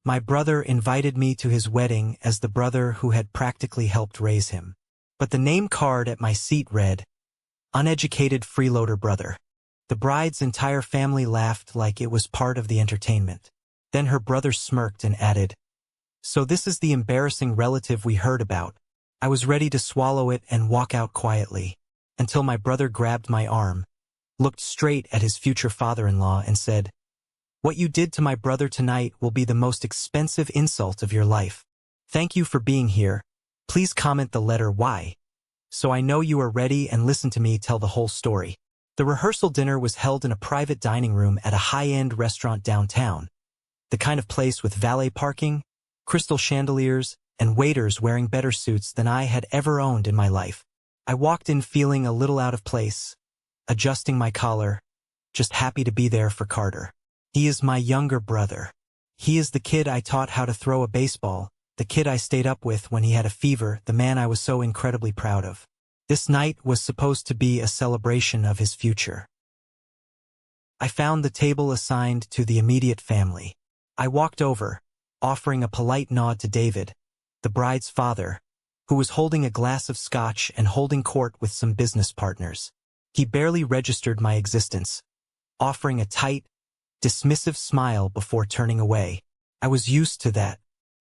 My brother invited me to his wedding as the brother who had practically helped raise him. But the name card at my seat read, "Uneducated freeloader brother." The bride's entire family laughed like it was part of the entertainment. Then her brother smirked and added, "So this is the embarrassing relative we heard about." I was ready to swallow it and walk out quietly, until my brother grabbed my arm, looked straight at his future father-in-law and said, "What you did to my brother tonight will be the most expensive insult of your life. Thank you for being here. Please comment the letter Y, so I know you are ready and listen to me tell the whole story." The rehearsal dinner was held in a private dining room at a high-end restaurant downtown, the kind of place with valet parking, crystal chandeliers, and waiters wearing better suits than I had ever owned in my life. I walked in feeling a little out of place, adjusting my collar, just happy to be there for Carter. He is my younger brother. He is the kid I taught how to throw a baseball, the kid I stayed up with when he had a fever, the man I was so incredibly proud of. This night was supposed to be a celebration of his future. I found the table assigned to the immediate family. I walked over, offering a polite nod to David, the bride's father, who was holding a glass of scotch and holding court with some business partners. He barely registered my existence, offering a tight, dismissive smile before turning away. I was used to that.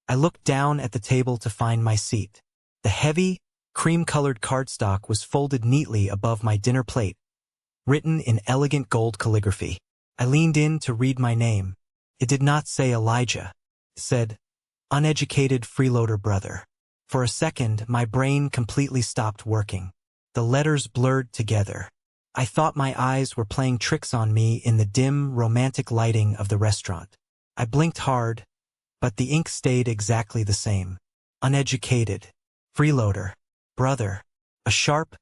I looked down at the table to find my seat. The heavy, cream-colored cardstock was folded neatly above my dinner plate, written in elegant gold calligraphy. I leaned in to read my name. It did not say Elijah. It said, "Uneducated freeloader brother." For a second, my brain completely stopped working. The letters blurred together. I thought my eyes were playing tricks on me in the dim, romantic lighting of the restaurant. I blinked hard, but the ink stayed exactly the same. Uneducated, freeloader, brother. A sharp,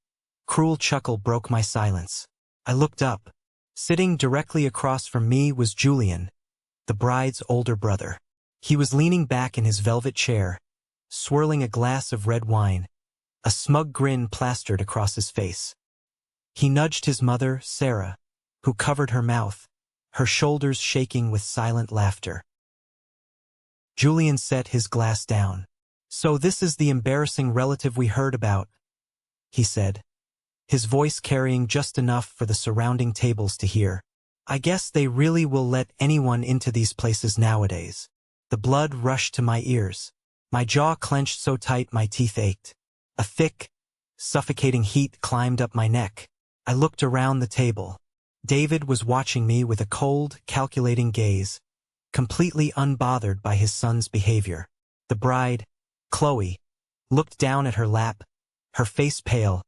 cruel chuckle broke my silence. I looked up. Sitting directly across from me was Julian, the bride's older brother. He was leaning back in his velvet chair, swirling a glass of red wine, a smug grin plastered across his face. He nudged his mother, Sarah, who covered her mouth, her shoulders shaking with silent laughter. Julian set his glass down. "So this is the embarrassing relative we heard about," he said, his voice carrying just enough for the surrounding tables to hear. "I guess they really will let anyone into these places nowadays." The blood rushed to my ears. My jaw clenched so tight my teeth ached. A thick, suffocating heat climbed up my neck. I looked around the table. David was watching me with a cold, calculating gaze, completely unbothered by his son's behavior. The bride, Chloe, looked down at her lap, her face pale,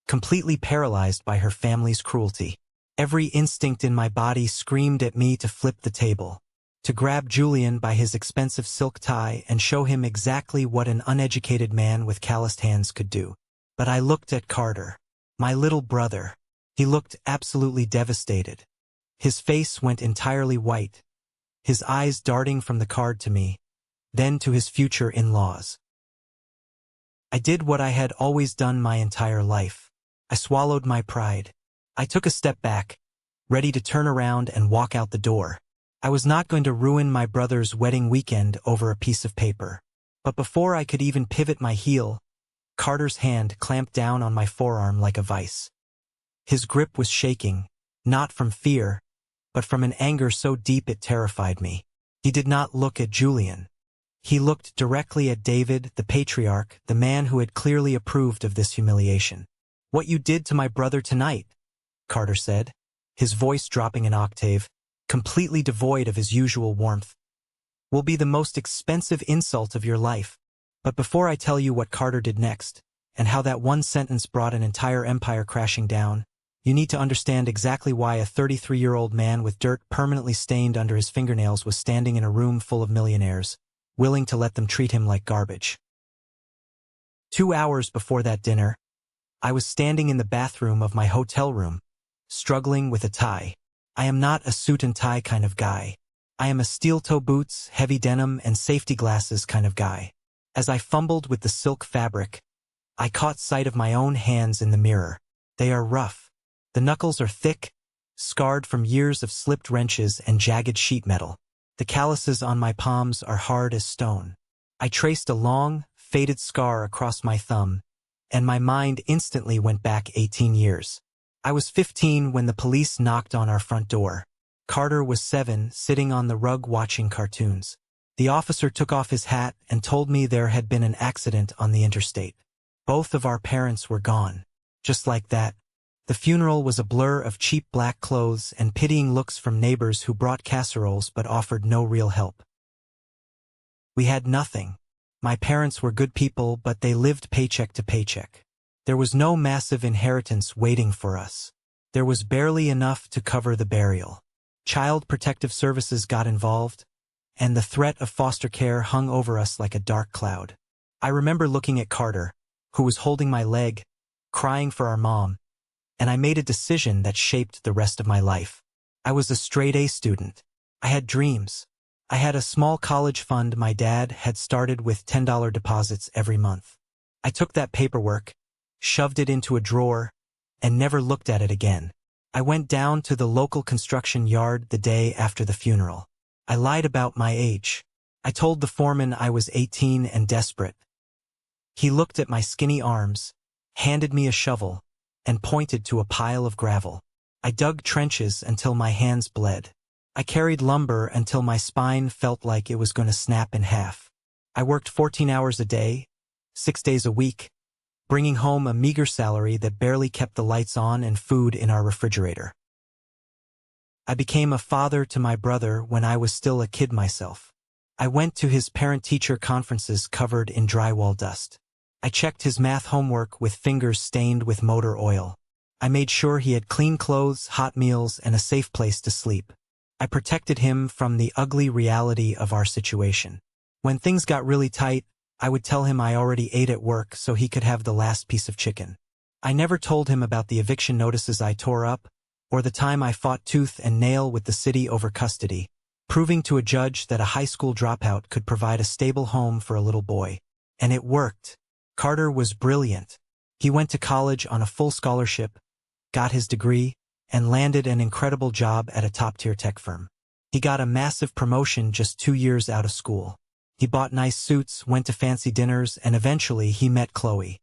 completely paralyzed by her family's cruelty. Every instinct in my body screamed at me to flip the table, to grab Julian by his expensive silk tie and show him exactly what an uneducated man with calloused hands could do. But I looked at Carter, my little brother. He looked absolutely devastated. His face went entirely white, his eyes darting from the card to me, then to his future in-laws. I did what I had always done my entire life. I swallowed my pride. I took a step back, ready to turn around and walk out the door. I was not going to ruin my brother's wedding weekend over a piece of paper. But before I could even pivot my heel, Carter's hand clamped down on my forearm like a vice. His grip was shaking, not from fear, but from an anger so deep it terrified me. He did not look at Julian. He looked directly at David, the patriarch, the man who had clearly approved of this humiliation. "What you did to my brother tonight," Carter said, his voice dropping an octave, completely devoid of his usual warmth, "will be the most expensive insult of your life." But before I tell you what Carter did next, and how that one sentence brought an entire empire crashing down, you need to understand exactly why a 33-year-old man with dirt permanently stained under his fingernails was standing in a room full of millionaires, willing to let them treat him like garbage. 2 hours before that dinner, I was standing in the bathroom of my hotel room, struggling with a tie. I am not a suit and tie kind of guy. I am a steel-toe boots, heavy denim, and safety glasses kind of guy. As I fumbled with the silk fabric, I caught sight of my own hands in the mirror. They are rough. The knuckles are thick, scarred from years of slipped wrenches and jagged sheet metal. The calluses on my palms are hard as stone. I traced a long, faded scar across my thumb, and my mind instantly went back 18 years. I was 15 when the police knocked on our front door. Carter was 7, sitting on the rug watching cartoons. The officer took off his hat and told me there had been an accident on the interstate. Both of our parents were gone. Just like that. The funeral was a blur of cheap black clothes and pitying looks from neighbors who brought casseroles but offered no real help. We had nothing. My parents were good people, but they lived paycheck to paycheck. There was no massive inheritance waiting for us. There was barely enough to cover the burial. Child Protective Services got involved, and the threat of foster care hung over us like a dark cloud. I remember looking at Carter, who was holding my leg, crying for our mom, and I made a decision that shaped the rest of my life. I was a straight-A student. I had dreams. I had a small college fund my dad had started with $10 deposits every month. I took that paperwork, shoved it into a drawer, and never looked at it again. I went down to the local construction yard the day after the funeral. I lied about my age. I told the foreman I was 18 and desperate. He looked at my skinny arms, handed me a shovel, and pointed to a pile of gravel. I dug trenches until my hands bled. I carried lumber until my spine felt like it was going to snap in half. I worked 14 hours a day, 6 days a week, bringing home a meager salary that barely kept the lights on and food in our refrigerator. I became a father to my brother when I was still a kid myself. I went to his parent-teacher conferences covered in drywall dust. I checked his math homework with fingers stained with motor oil. I made sure he had clean clothes, hot meals, and a safe place to sleep. I protected him from the ugly reality of our situation. When things got really tight, I would tell him I already ate at work so he could have the last piece of chicken. I never told him about the eviction notices I tore up, or the time I fought tooth and nail with the city over custody, proving to a judge that a high school dropout could provide a stable home for a little boy. And it worked. Carter was brilliant. He went to college on a full scholarship, got his degree, and landed an incredible job at a top-tier tech firm. He got a massive promotion just 2 years out of school. He bought nice suits, went to fancy dinners, and eventually he met Chloe.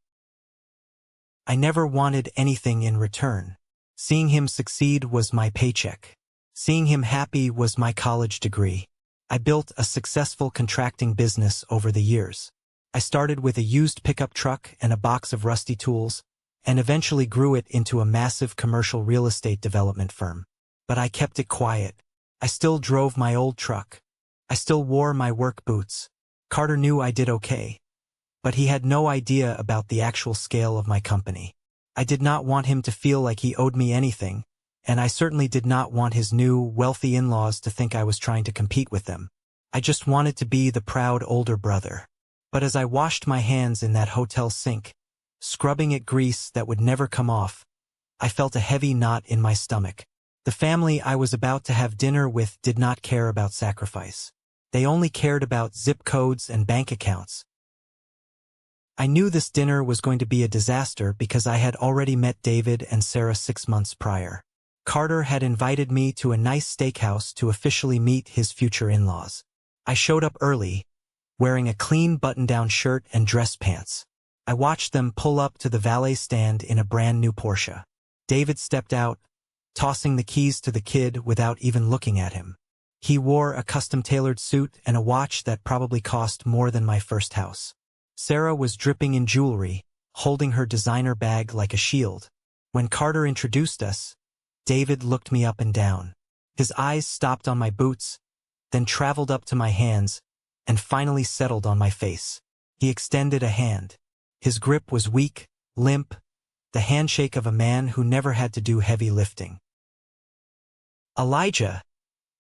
I never wanted anything in return. Seeing him succeed was my paycheck. Seeing him happy was my college degree. I built a successful contracting business over the years. I started with a used pickup truck and a box of rusty tools, and eventually grew it into a massive commercial real estate development firm. But I kept it quiet. I still drove my old truck. I still wore my work boots. Carter knew I did okay, but he had no idea about the actual scale of my company. I did not want him to feel like he owed me anything, and I certainly did not want his new, wealthy in-laws to think I was trying to compete with them. I just wanted to be the proud older brother. But as I washed my hands in that hotel sink, scrubbing at grease that would never come off, I felt a heavy knot in my stomach. The family I was about to have dinner with did not care about sacrifice. They only cared about zip codes and bank accounts. I knew this dinner was going to be a disaster because I had already met David and Sarah 6 months prior. Carter had invited me to a nice steakhouse to officially meet his future in-laws. I showed up early, wearing a clean button-down shirt and dress pants. I watched them pull up to the valet stand in a brand new Porsche. David stepped out, tossing the keys to the kid without even looking at him. He wore a custom-tailored suit and a watch that probably cost more than my first house. Sarah was dripping in jewelry, holding her designer bag like a shield. When Carter introduced us, David looked me up and down. His eyes stopped on my boots, then traveled up to my hands, and finally settled on my face. He extended a hand. His grip was weak, limp, the handshake of a man who never had to do heavy lifting. "Elijah,"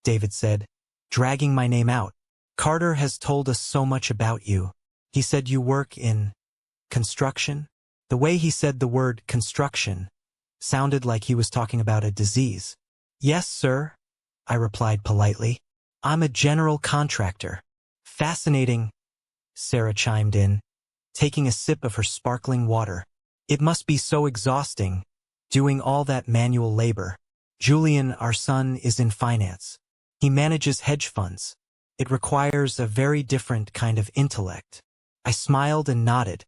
David said, dragging my name out. "Carter has told us so much about you. He said you work in construction?" The way he said the word construction sounded like he was talking about a disease. "Yes, sir," I replied politely. "I'm a general contractor." "Fascinating," Sarah chimed in, taking a sip of her sparkling water. "It must be so exhausting, doing all that manual labor." "Julian, our son, is in finance. He manages hedge funds. It requires a very different kind of intellect. I smiled and nodded,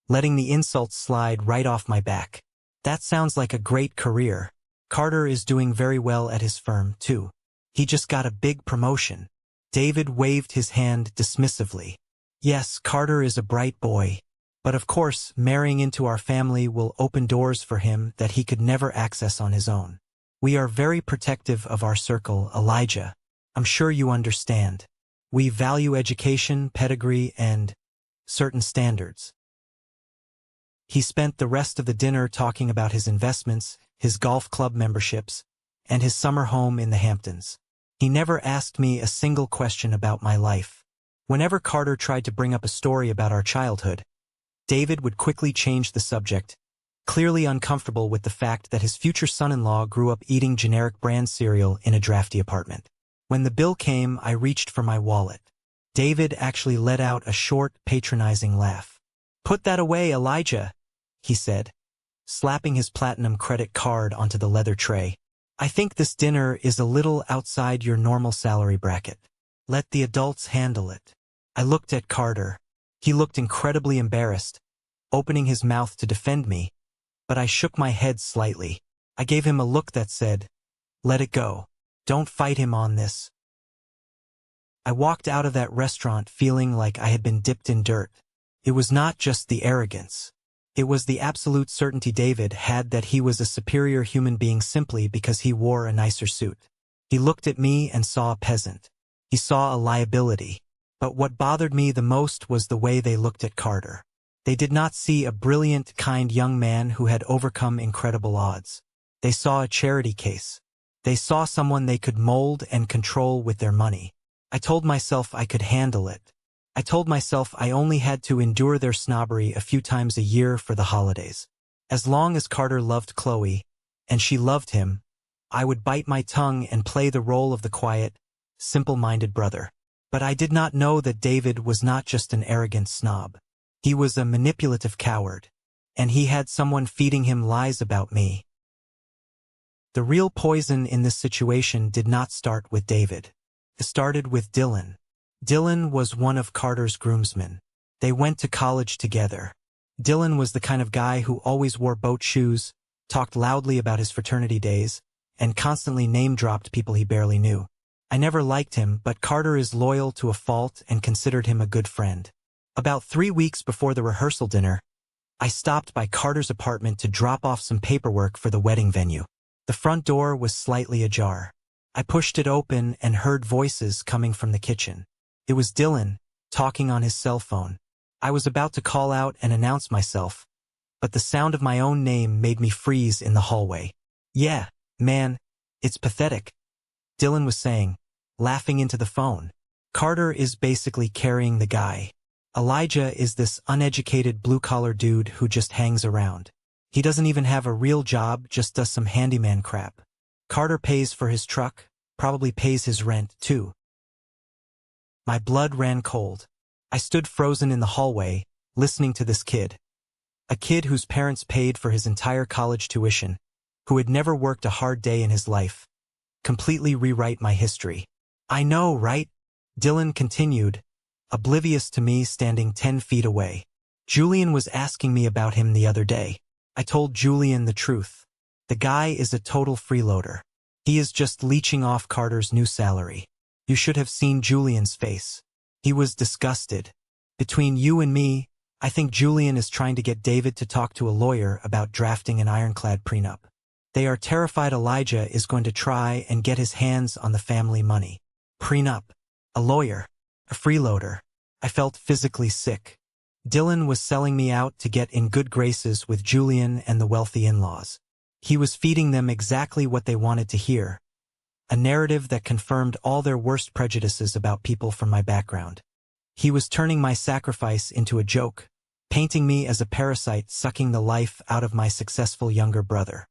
letting the insults slide right off my back. That sounds like a great career. Carter is doing very well at his firm, too. He just got a big promotion. David waved his hand dismissively. Yes, Carter is a bright boy. But of course, marrying into our family will open doors for him that he could never access on his own. We are very protective of our circle, Elijah. I'm sure you understand. We value education, pedigree, and certain standards. He spent the rest of the dinner talking about his investments, his golf club memberships, and his summer home in the Hamptons. He never asked me a single question about my life. Whenever Carter tried to bring up a story about our childhood, David would quickly change the subject, clearly uncomfortable with the fact that his future son-in-law grew up eating generic brand cereal in a drafty apartment. When the bill came, I reached for my wallet. David actually let out a short, patronizing laugh. "Put that away, Elijah," he said, slapping his platinum credit card onto the leather tray. "I think this dinner is a little outside your normal salary bracket. Let the adults handle it." I looked at Carter. He looked incredibly embarrassed, opening his mouth to defend me, but I shook my head slightly. I gave him a look that said, "Let it go. Don't fight him on this." I walked out of that restaurant feeling like I had been dipped in dirt. It was not just the arrogance. It was the absolute certainty David had that he was a superior human being simply because he wore a nicer suit. He looked at me and saw a peasant. He saw a liability. But what bothered me the most was the way they looked at Carter. They did not see a brilliant, kind young man who had overcome incredible odds. They saw a charity case. They saw someone they could mold and control with their money. I told myself I could handle it. I told myself I only had to endure their snobbery a few times a year for the holidays. As long as Carter loved Chloe, and she loved him, I would bite my tongue and play the role of the quiet, simple-minded brother. But I did not know that David was not just an arrogant snob. He was a manipulative coward, and he had someone feeding him lies about me. The real poison in this situation did not start with David. It started with Dylan. Dylan was one of Carter's groomsmen. They went to college together. Dylan was the kind of guy who always wore boat shoes, talked loudly about his fraternity days, and constantly name-dropped people he barely knew. I never liked him, but Carter is loyal to a fault and considered him a good friend. About 3 weeks before the rehearsal dinner, I stopped by Carter's apartment to drop off some paperwork for the wedding venue. The front door was slightly ajar. I pushed it open and heard voices coming from the kitchen. It was Dylan, talking on his cell phone. I was about to call out and announce myself, but the sound of my own name made me freeze in the hallway. "Yeah, man, it's pathetic," Dylan was saying, laughing into the phone. "Carter is basically carrying the guy. Elijah is this uneducated blue-collar dude who just hangs around. He doesn't even have a real job, just does some handyman crap. Carter pays for his truck, probably pays his rent, too." My blood ran cold. I stood frozen in the hallway, listening to this kid. A kid whose parents paid for his entire college tuition, who had never worked a hard day in his life, completely rewrite my history. "I know, right?" Dylan continued, oblivious to me standing 10 feet away. "Julian was asking me about him the other day. I told Julian the truth. The guy is a total freeloader. He is just leeching off Carter's new salary. You should have seen Julian's face. He was disgusted. Between you and me, I think Julian is trying to get David to talk to a lawyer about drafting an ironclad prenup. They are terrified Elijah is going to try and get his hands on the family money. Prenup. A lawyer. A freeloader. I felt physically sick. Dylan was selling me out to get in good graces with Julian and the wealthy in-laws. He was feeding them exactly what they wanted to hear. A narrative that confirmed all their worst prejudices about people from my background. He was turning my sacrifice into a joke, painting me as a parasite sucking the life out of my successful younger brother.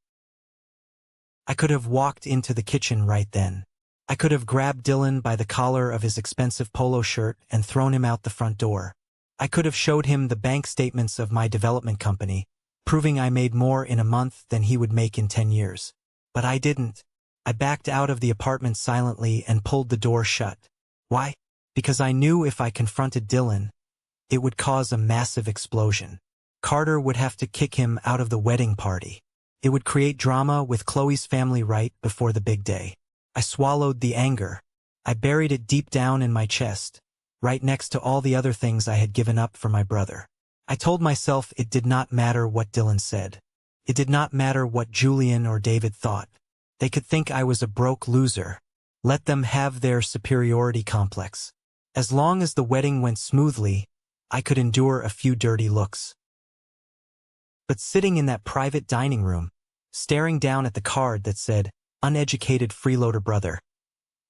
I could have walked into the kitchen right then. I could have grabbed Dylan by the collar of his expensive polo shirt and thrown him out the front door. I could have showed him the bank statements of my development company, proving I made more in a month than he would make in 10 years. But I didn't. I backed out of the apartment silently and pulled the door shut. Why? because I knew if I confronted Dylan, it would cause a massive explosion. Carter would have to kick him out of the wedding party. It would create drama with Chloe's family right before the big day. I swallowed the anger. I buried it deep down in my chest, right next to all the other things I had given up for my brother. I told myself it did not matter what Dylan said. It did not matter what Julian or David thought. They could think I was a broke loser. Let them have their superiority complex. As long as the wedding went smoothly, I could endure a few dirty looks. But sitting in that private dining room, staring down at the card that said, "Uneducated freeloader brother,"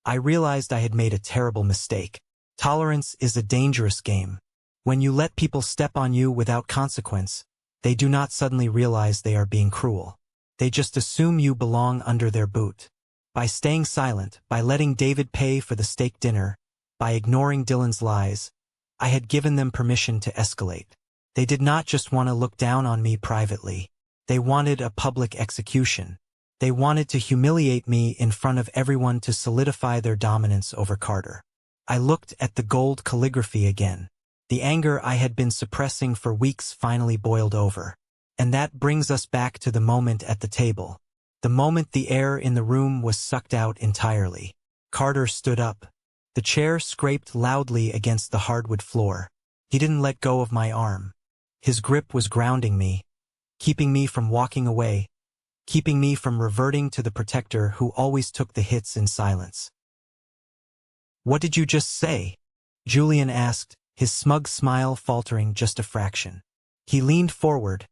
I realized I had made a terrible mistake. Tolerance is a dangerous game. When you let people step on you without consequence, they do not suddenly realize they are being cruel. They just assume you belong under their boot. By staying silent, by letting David pay for the steak dinner, by ignoring Dylan's lies, I had given them permission to escalate. They did not just want to look down on me privately. They wanted a public execution. They wanted to humiliate me in front of everyone to solidify their dominance over Carter. I looked at the gold calligraphy again. The anger I had been suppressing for weeks finally boiled over. And that brings us back to the moment at the table. The moment the air in the room was sucked out entirely. Carter stood up. The chair scraped loudly against the hardwood floor. He didn't let go of my arm. His grip was grounding me, keeping me from walking away, keeping me from reverting to the protector who always took the hits in silence. "What did you just say?" Julian asked, his smug smile faltering just a fraction. He leaned forward,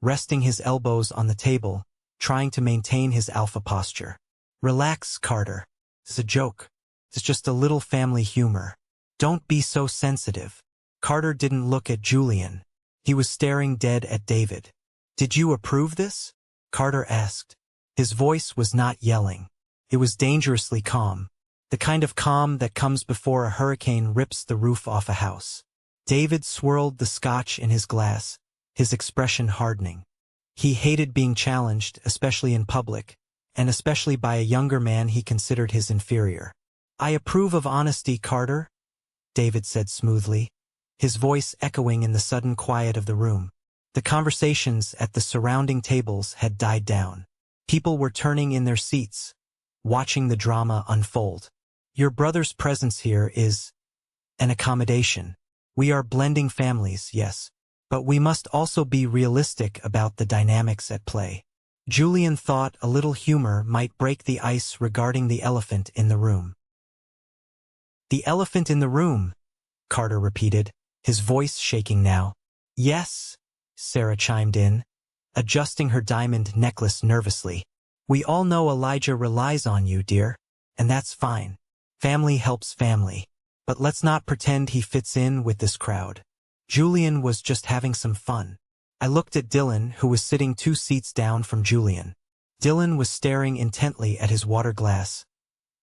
resting his elbows on the table, trying to maintain his alpha posture. "Relax, Carter. It's a joke. It's just a little family humor. Don't be so sensitive." Carter didn't look at Julian. He was staring dead at David. "Did you approve this?" Carter asked. His voice was not yelling. It was dangerously calm. The kind of calm that comes before a hurricane rips the roof off a house. David swirled the scotch in his glass, his expression hardening. He hated being challenged, especially in public, and especially by a younger man he considered his inferior. "I approve of honesty, Carter," David said smoothly, his voice echoing in the sudden quiet of the room. The conversations at the surrounding tables had died down. People were turning in their seats, watching the drama unfold. "Your brother's presence here is an accommodation. We are blending families, yes, but we must also be realistic about the dynamics at play." Julian thought a little humor might break the ice regarding the elephant in the room. "The elephant in the room," Carter repeated, his voice shaking now. "Yes," Sarah chimed in, adjusting her diamond necklace nervously. "We all know Elijah relies on you, dear, and that's fine. Family helps family. But let's not pretend he fits in with this crowd. Julian was just having some fun." I looked at Dylan, who was sitting 2 seats down from Julian. Dylan was staring intently at his water glass,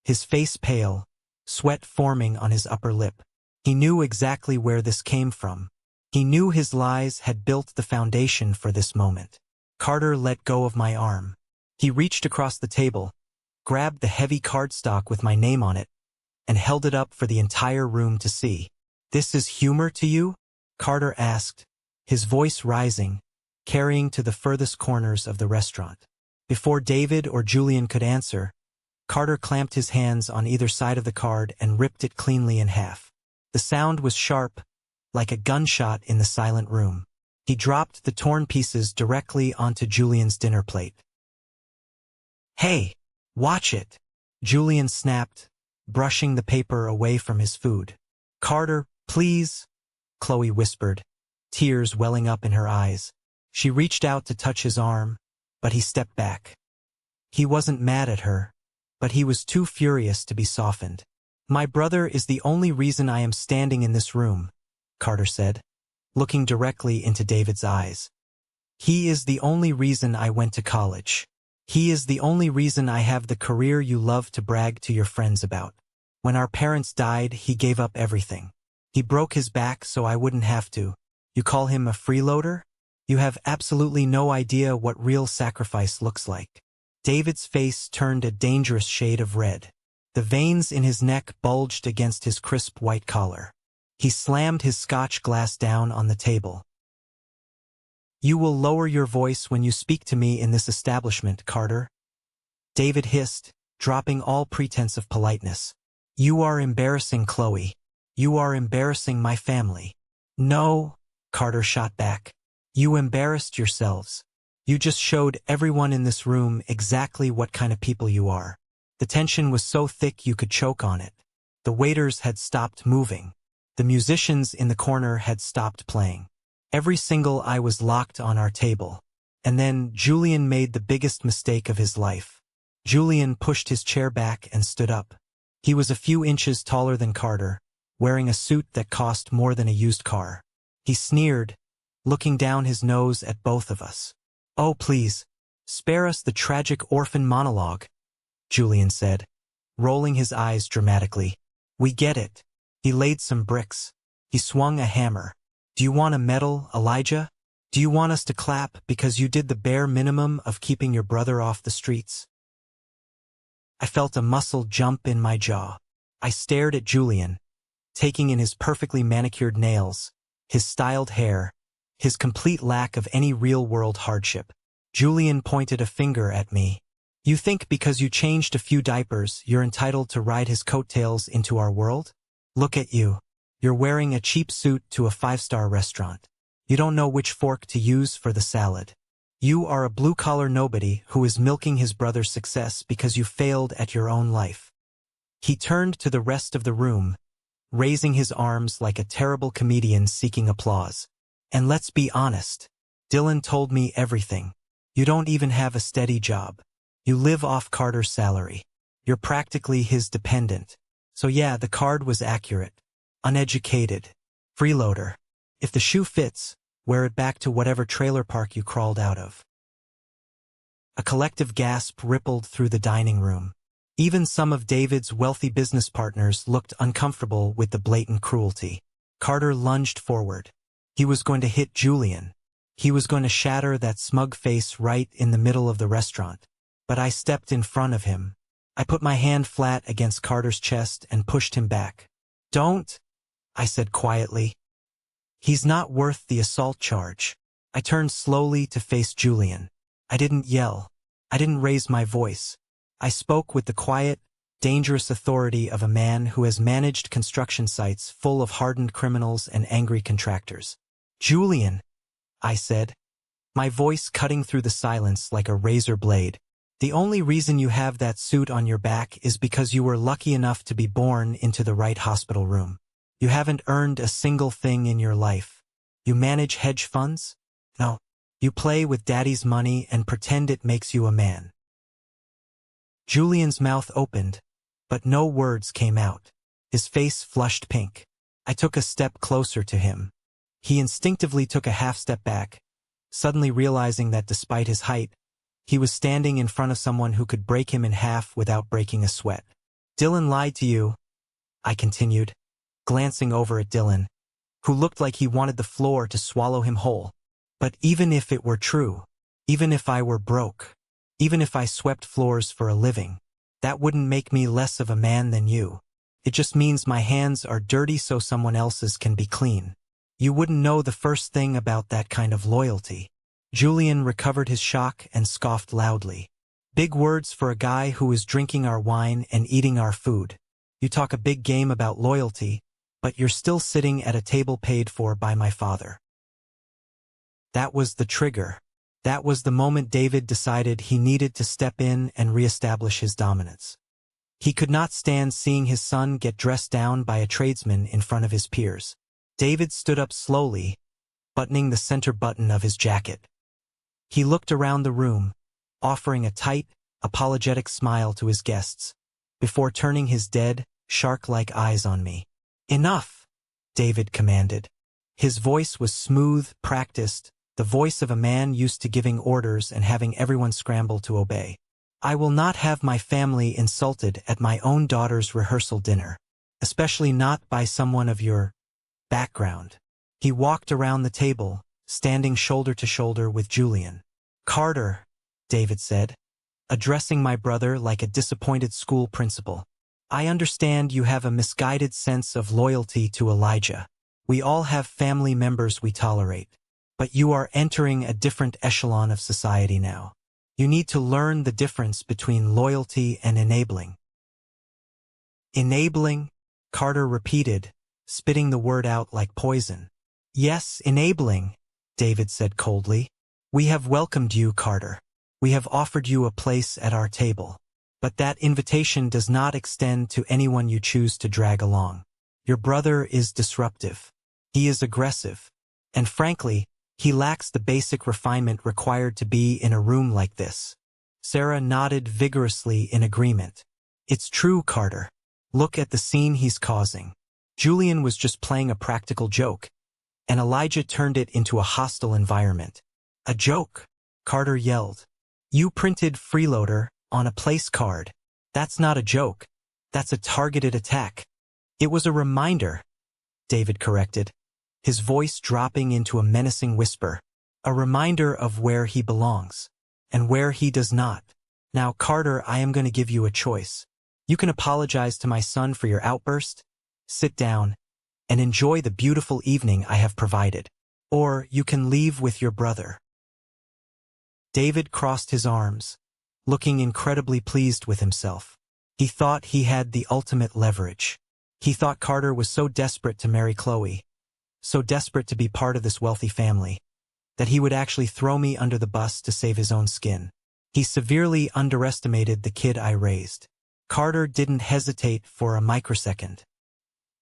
his face pale, sweat forming on his upper lip. He knew exactly where this came from. He knew his lies had built the foundation for this moment. Carter let go of my arm. He reached across the table, grabbed the heavy cardstock with my name on it, and held it up for the entire room to see. "This is humor to you?" Carter asked, his voice rising, carrying to the furthest corners of the restaurant. Before David or Julian could answer, Carter clamped his hands on either side of the card and ripped it cleanly in half. The sound was sharp, like a gunshot in the silent room. He dropped the torn pieces directly onto Julian's dinner plate. "Hey, watch it," Julian snapped, brushing the paper away from his food. "Carter, please," Chloe whispered, tears welling up in her eyes. She reached out to touch his arm, but he stepped back. He wasn't mad at her, but he was too furious to be softened. "My brother is the only reason I am standing in this room," Carter said, looking directly into David's eyes. "He is the only reason I went to college. He is the only reason I have the career you love to brag to your friends about. When our parents died, he gave up everything. He broke his back so I wouldn't have to. You call him a freeloader? You have absolutely no idea what real sacrifice looks like." David's face turned a dangerous shade of red. The veins in his neck bulged against his crisp white collar. He slammed his scotch glass down on the table. "You will lower your voice when you speak to me in this establishment, Carter," David hissed, dropping all pretense of politeness. "You are embarrassing Chloe. You are embarrassing my family." "No," Carter shot back. "You embarrassed yourselves. You just showed everyone in this room exactly what kind of people you are." The tension was so thick you could choke on it. The waiters had stopped moving. The musicians in the corner had stopped playing. Every single eye was locked on our table. And then Julian made the biggest mistake of his life. Julian pushed his chair back and stood up. He was a few inches taller than Carter, wearing a suit that cost more than a used car. He sneered, looking down his nose at both of us. "Oh, please, spare us the tragic orphan monologue," Julian said, rolling his eyes dramatically. "We get it." He laid some bricks. He swung a hammer. "Do you want a medal, Elijah? Do you want us to clap because you did the bare minimum of keeping your brother off the streets?" I felt a muscle jump in my jaw. I stared at Julian, taking in his perfectly manicured nails, his styled hair, his complete lack of any real-world hardship. Julian pointed a finger at me. "You think because you changed a few diapers you're entitled to ride his coattails into our world? Look at you. You're wearing a cheap suit to a five-star restaurant. You don't know which fork to use for the salad. You are a blue-collar nobody who is milking his brother's success because you failed at your own life." He turned to the rest of the room, raising his arms like a terrible comedian seeking applause. "And let's be honest. Dylan told me everything. You don't even have a steady job. You live off Carter's salary. You're practically his dependent. So yeah, the card was accurate. Uneducated. Freeloader. If the shoe fits, wear it back to whatever trailer park you crawled out of." A collective gasp rippled through the dining room. Even some of David's wealthy business partners looked uncomfortable with the blatant cruelty. Carter lunged forward. He was going to hit Julian. He was going to shatter that smug face right in the middle of the restaurant. But I stepped in front of him. I put my hand flat against Carter's chest and pushed him back. "Don't," I said quietly. "He's not worth the assault charge." I turned slowly to face Julian. I didn't yell. I didn't raise my voice. I spoke with the quiet, dangerous authority of a man who has managed construction sites full of hardened criminals and angry contractors. "Julian," I said, my voice cutting through the silence like a razor blade. "The only reason you have that suit on your back is because you were lucky enough to be born into the right hospital room. You haven't earned a single thing in your life. You manage hedge funds? No. You play with daddy's money and pretend it makes you a man." Julian's mouth opened, but no words came out. His face flushed pink. I took a step closer to him. He instinctively took a half step back, suddenly realizing that despite his height, he was standing in front of someone who could break him in half without breaking a sweat. "Dylan lied to you," I continued, glancing over at Dylan, who looked like he wanted the floor to swallow him whole. "But even if it were true, even if I were broke, even if I swept floors for a living, that wouldn't make me less of a man than you. It just means my hands are dirty so someone else's can be clean. You wouldn't know the first thing about that kind of loyalty." Julian recovered his shock and scoffed loudly. "Big words for a guy who is drinking our wine and eating our food. You talk a big game about loyalty, but you're still sitting at a table paid for by my father." That was the trigger. That was the moment David decided he needed to step in and reestablish his dominance. He could not stand seeing his son get dressed down by a tradesman in front of his peers. David stood up slowly, buttoning the center button of his jacket. He looked around the room, offering a tight, apologetic smile to his guests, before turning his dead, shark-like eyes on me. "Enough," David commanded. His voice was smooth, practiced, the voice of a man used to giving orders and having everyone scramble to obey. "I will not have my family insulted at my own daughter's rehearsal dinner, especially not by someone of your background." He walked around the table, standing shoulder to shoulder with Julian. "Carter," David said, addressing my brother like a disappointed school principal, I understand you have a misguided sense of loyalty to Elijah. We all have family members we tolerate. But you are entering a different echelon of society now. You need to learn the difference between loyalty and enabling. Enabling? Carter repeated, spitting the word out like poison. Yes, enabling, David said coldly. We have welcomed you, Carter. We have offered you a place at our table. But that invitation does not extend to anyone you choose to drag along. Your brother is disruptive. He is aggressive. And frankly, he lacks the basic refinement required to be in a room like this. Sarah nodded vigorously in agreement. It's true, Carter. Look at the scene he's causing. Julian was just playing a practical joke, and Elijah turned it into a hostile environment. A joke, Carter yelled. You printed Freeloader on a place card. That's not a joke. That's a targeted attack. It was a reminder, David corrected, his voice dropping into a menacing whisper. A reminder of where he belongs, and where he does not. Now, Carter, I am going to give you a choice. You can apologize to my son for your outburst, sit down, and enjoy the beautiful evening I have provided. Or you can leave with your brother. David crossed his arms, looking incredibly pleased with himself. He thought he had the ultimate leverage. He thought Carter was so desperate to marry Chloe, so desperate to be part of this wealthy family, that he would actually throw me under the bus to save his own skin. He severely underestimated the kid I raised. Carter didn't hesitate for a microsecond.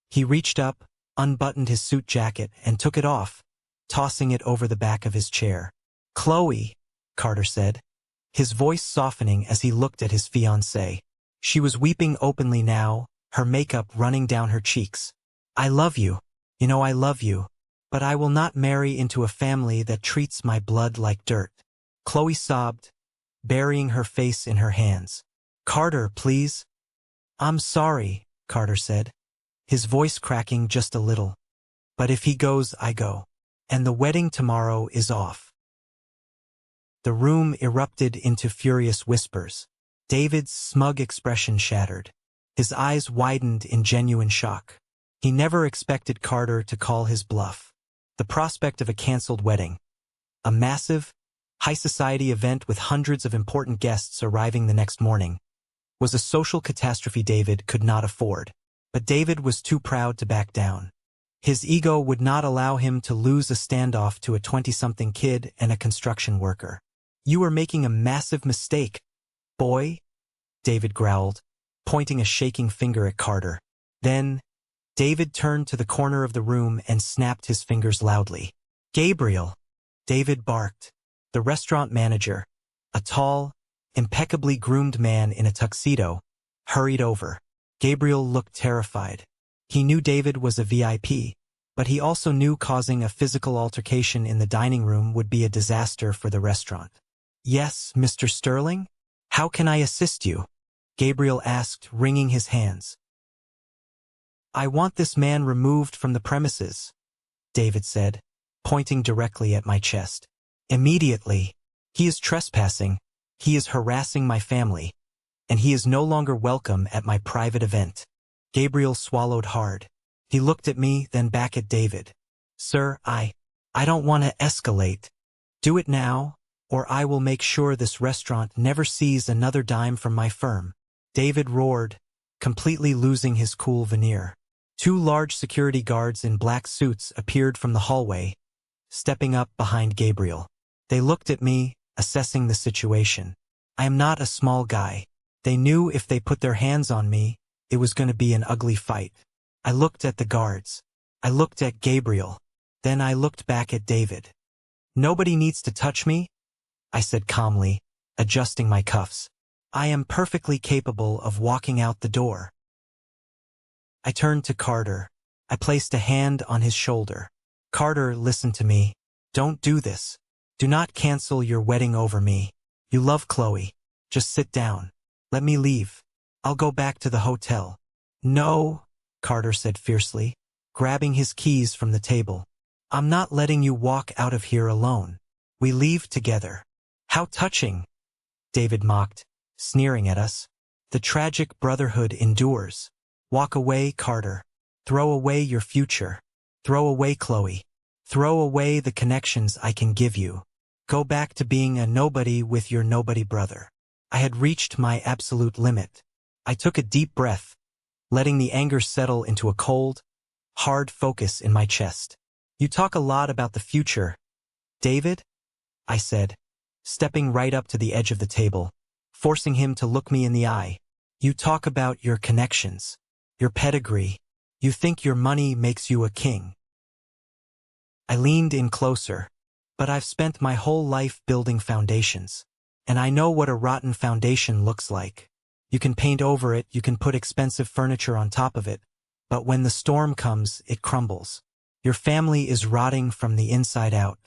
He reached up, unbuttoned his suit jacket, and took it off, tossing it over the back of his chair. Chloe, Carter said, his voice softening as he looked at his fiancée. She was weeping openly now, her makeup running down her cheeks. I love you. You know I love you. But I will not marry into a family that treats my blood like dirt. Chloe sobbed, burying her face in her hands. Carter, please. I'm sorry, Carter said, his voice cracking just a little. But if he goes, I go. And the wedding tomorrow is off. The room erupted into furious whispers. David's smug expression shattered. His eyes widened in genuine shock. He never expected Carter to call his bluff. The prospect of a canceled wedding, a massive, high-society event with hundreds of important guests arriving the next morning, was a social catastrophe David could not afford. But David was too proud to back down. His ego would not allow him to lose a standoff to a 20-something kid and a construction worker. You are making a massive mistake, boy, David growled, pointing a shaking finger at Carter. Then, David turned to the corner of the room and snapped his fingers loudly. Gabriel, David barked. The restaurant manager, a tall, impeccably groomed man in a tuxedo, hurried over. Gabriel looked terrified. He knew David was a VIP, but he also knew causing a physical altercation in the dining room would be a disaster for the restaurant. Yes, Mr. Sterling? How can I assist you? Gabriel asked, wringing his hands. I want this man removed from the premises, David said, pointing directly at my chest. Immediately. He is trespassing, he is harassing my family, and he is no longer welcome at my private event. Gabriel swallowed hard. He looked at me, then back at David. Sir, I don't want to escalate. Do it now, or I will make sure this restaurant never sees another dime from my firm. David roared, completely losing his cool veneer. Two large security guards in black suits appeared from the hallway, stepping up behind Gabriel. They looked at me, assessing the situation. I am not a small guy. They knew if they put their hands on me, it was going to be an ugly fight. I looked at the guards. I looked at Gabriel. Then I looked back at David. Nobody needs to touch me, I said calmly, adjusting my cuffs. I am perfectly capable of walking out the door. I turned to Carter. I placed a hand on his shoulder. Carter, listen to me. Don't do this. Do not cancel your wedding over me. You love Chloe. Just sit down. Let me leave. I'll go back to the hotel. No, Carter said fiercely, grabbing his keys from the table. I'm not letting you walk out of here alone. We leave together. How touching, David mocked, sneering at us. The tragic brotherhood endures. Walk away, Carter. Throw away your future. Throw away Chloe. Throw away the connections I can give you. Go back to being a nobody with your nobody brother. I had reached my absolute limit. I took a deep breath, letting the anger settle into a cold, hard focus in my chest. You talk a lot about the future, David? I said, stepping right up to the edge of the table, forcing him to look me in the eye. You talk about your connections, your pedigree. You think your money makes you a king. I leaned in closer. But I've spent my whole life building foundations. And I know what a rotten foundation looks like. You can paint over it, you can put expensive furniture on top of it, but when the storm comes, it crumbles. Your family is rotting from the inside out.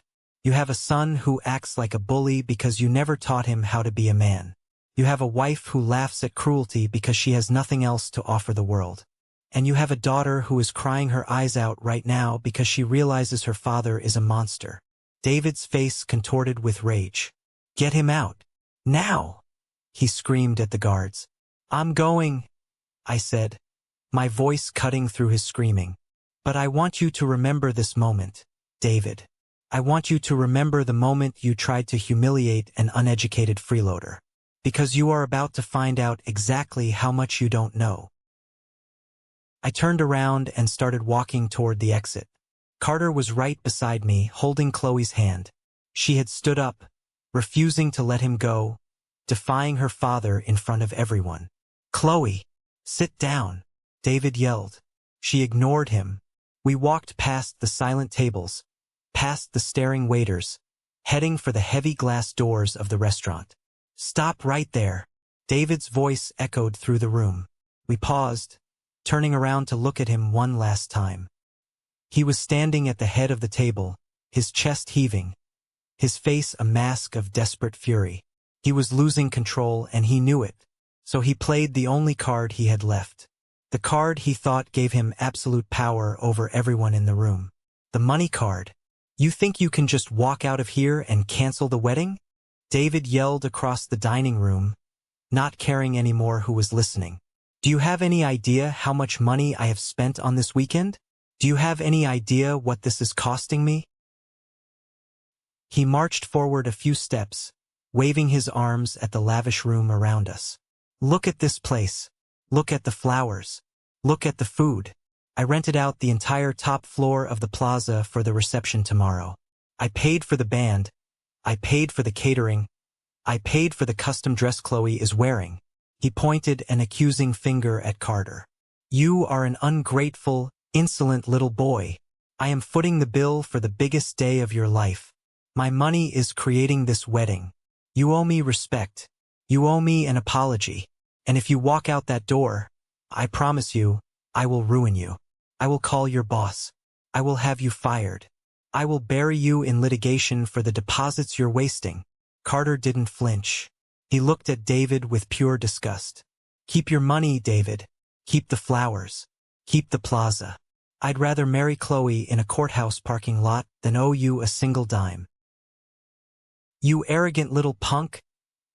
You have a son who acts like a bully because you never taught him how to be a man. You have a wife who laughs at cruelty because she has nothing else to offer the world. And you have a daughter who is crying her eyes out right now because she realizes her father is a monster. David's face contorted with rage. Get him out. Now! He screamed at the guards. I'm going, I said, my voice cutting through his screaming. But I want you to remember this moment, David. I want you to remember the moment you tried to humiliate an uneducated freeloader. Because you are about to find out exactly how much you don't know. I turned around and started walking toward the exit. Carter was right beside me, holding Chloe's hand. She had stood up, refusing to let him go, defying her father in front of everyone. Chloe, sit down, David yelled. She ignored him. We walked past the silent tables, past the staring waiters, heading for the heavy glass doors of the restaurant. Stop right there. David's voice echoed through the room. We paused, turning around to look at him one last time. He was standing at the head of the table, his chest heaving, his face a mask of desperate fury. He was losing control and he knew it, so he played the only card he had left. The card he thought gave him absolute power over everyone in the room. The money card. You think you can just walk out of here and cancel the wedding? David yelled across the dining room, not caring anymore who was listening. Do you have any idea how much money I have spent on this weekend? Do you have any idea what this is costing me? He marched forward a few steps, waving his arms at the lavish room around us. Look at this place. Look at the flowers. Look at the food. I rented out the entire top floor of the plaza for the reception tomorrow. I paid for the band. I paid for the catering. I paid for the custom dress Chloe is wearing. He pointed an accusing finger at Carter. You are an ungrateful, insolent little boy. I am footing the bill for the biggest day of your life. My money is creating this wedding. You owe me respect. You owe me an apology. And if you walk out that door, I promise you, I will ruin you. I will call your boss. I will have you fired. I will bury you in litigation for the deposits you're wasting. Carter didn't flinch. He looked at David with pure disgust. Keep your money, David. Keep the flowers. Keep the plaza. I'd rather marry Chloe in a courthouse parking lot than owe you a single dime. You arrogant little punk,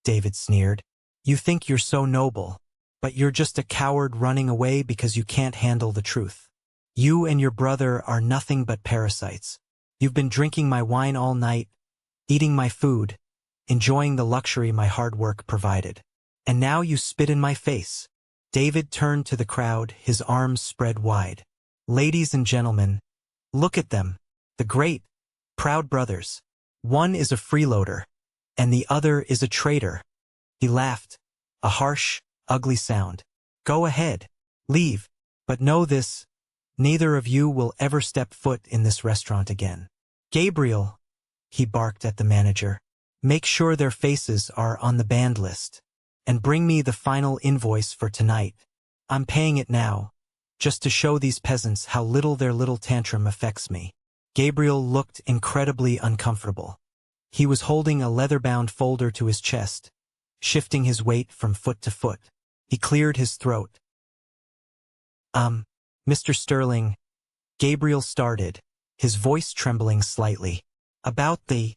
David sneered. You think you're so noble, but you're just a coward running away because you can't handle the truth. You and your brother are nothing but parasites. You've been drinking my wine all night, eating my food, enjoying the luxury my hard work provided. And now you spit in my face. David turned to the crowd, his arms spread wide. Ladies and gentlemen, look at them, the great, proud brothers. One is a freeloader, and the other is a traitor. He laughed, a harsh, ugly sound. Go ahead, leave, but know this, neither of you will ever step foot in this restaurant again. Gabriel, he barked at the manager, make sure their faces are on the band list, and bring me the final invoice for tonight. I'm paying it now, just to show these peasants how little their little tantrum affects me. Gabriel looked incredibly uncomfortable. He was holding a leather-bound folder to his chest, shifting his weight from foot to foot. He cleared his throat. Mr. Sterling, Gabriel started, his voice trembling slightly. About the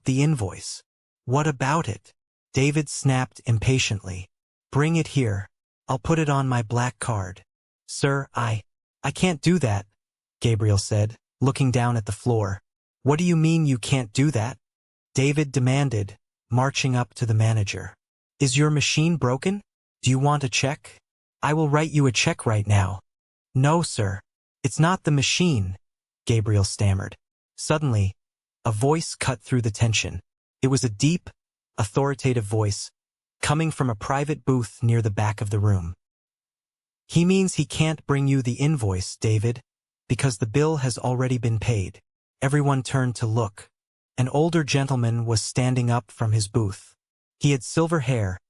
invoice. What about it? David snapped impatiently. Bring it here. I'll put it on my black card. Sir, I can't do that, Gabriel said, looking down at the floor. What do you mean you can't do that? David demanded, marching up to the manager. Is your machine broken? Do you want a check? I will write you a check right now. No, sir. It's not the machine, Gabriel stammered. Suddenly, a voice cut through the tension. It was a deep, authoritative voice, coming from a private booth near the back of the room. He means he can't bring you the invoice, David, because the bill has already been paid. Everyone turned to look. An older gentleman was standing up from his booth. He had silver hair,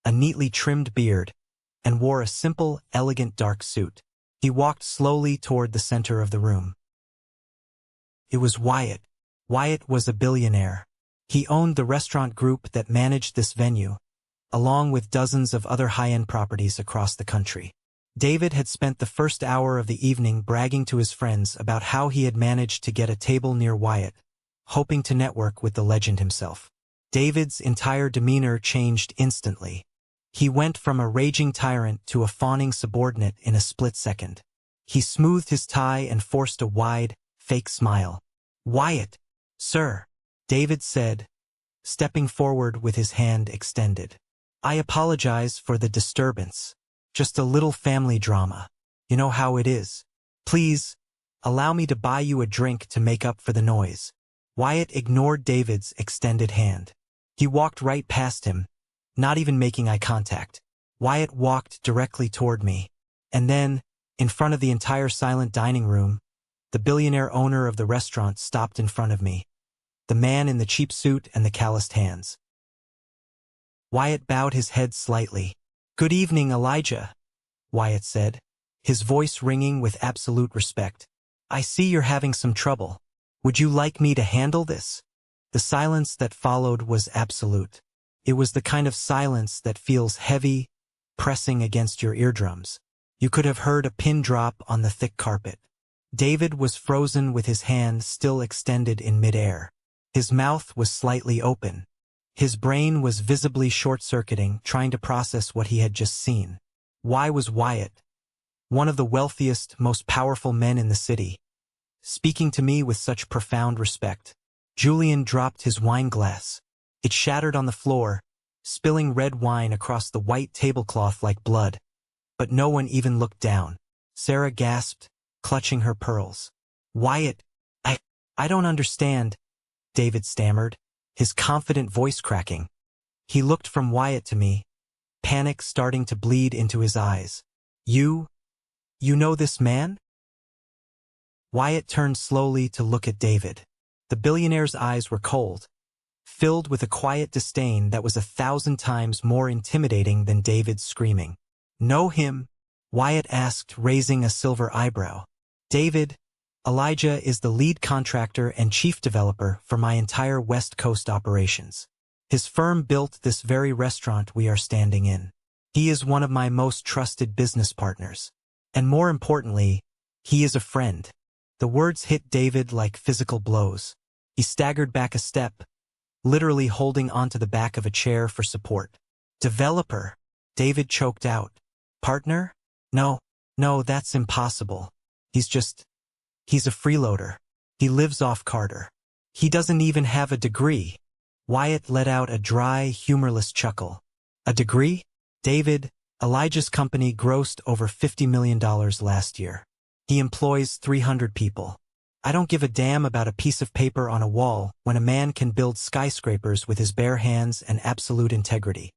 a neatly trimmed beard, and wore a simple, elegant dark suit. He walked slowly toward the center of the room. It was Wyatt. Wyatt was a billionaire. He owned the restaurant group that managed this venue, along with dozens of other high-end properties across the country. David had spent the first hour of the evening bragging to his friends about how he had managed to get a table near Wyatt, hoping to network with the legend himself. David's entire demeanor changed instantly. He went from a raging tyrant to a fawning subordinate in a split second. He smoothed his tie and forced a wide, fake smile. Wyatt, sir, David said, stepping forward with his hand extended. I apologize for the disturbance. Just a little family drama. You know how it is. Please, allow me to buy you a drink to make up for the noise. Wyatt ignored David's extended hand. He walked right past him, not even making eye contact. Wyatt walked directly toward me. And then, in front of the entire silent dining room, the billionaire owner of the restaurant stopped in front of me. The man in the cheap suit and the calloused hands. Wyatt bowed his head slightly. Good evening, Elijah, Wyatt said, his voice ringing with absolute respect. I see you're having some trouble. Would you like me to handle this? The silence that followed was absolute. It was the kind of silence that feels heavy, pressing against your eardrums. You could have heard a pin drop on the thick carpet. David was frozen with his hand still extended in midair. His mouth was slightly open. His brain was visibly short-circuiting, trying to process what he had just seen. Why was Wyatt, one of the wealthiest, most powerful men in the city, speaking to me with such profound respect? Julian dropped his wine glass. It shattered on the floor, spilling red wine across the white tablecloth like blood. But no one even looked down. Sarah gasped, clutching her pearls. Wyatt, I don't understand, David stammered, his confident voice cracking. He looked from Wyatt to me, panic starting to bleed into his eyes. You know this man? Wyatt turned slowly to look at David. The billionaire's eyes were cold, filled with a quiet disdain that was 1,000 times more intimidating than David's screaming. Know him? Wyatt asked, raising a silver eyebrow. David, Elijah is the lead contractor and chief developer for my entire West Coast operations. His firm built this very restaurant we are standing in. He is one of my most trusted business partners. And more importantly, he is a friend. The words hit David like physical blows. He staggered back a step, literally holding onto the back of a chair for support. Developer, David choked out. Partner? No, that's impossible. He's a freeloader. He lives off Carter. He doesn't even have a degree. Wyatt let out a dry, humorless chuckle. A degree? David, Elijah's company grossed over $50 million last year. He employs 300 people. I don't give a damn about a piece of paper on a wall when a man can build skyscrapers with his bare hands and absolute integrity.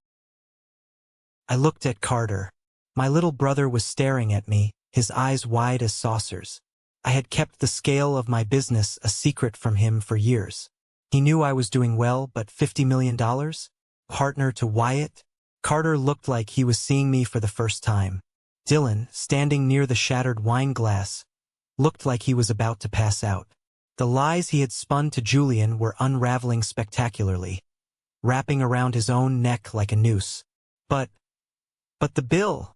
I looked at Carter. My little brother was staring at me, his eyes wide as saucers. I had kept the scale of my business a secret from him for years. He knew I was doing well, but $50 million? Partner to Wyatt? Carter looked like he was seeing me for the first time. Dylan, standing near the shattered wine glass, looked like he was about to pass out. The lies he had spun to Julian were unraveling spectacularly, wrapping around his own neck like a noose. But the bill,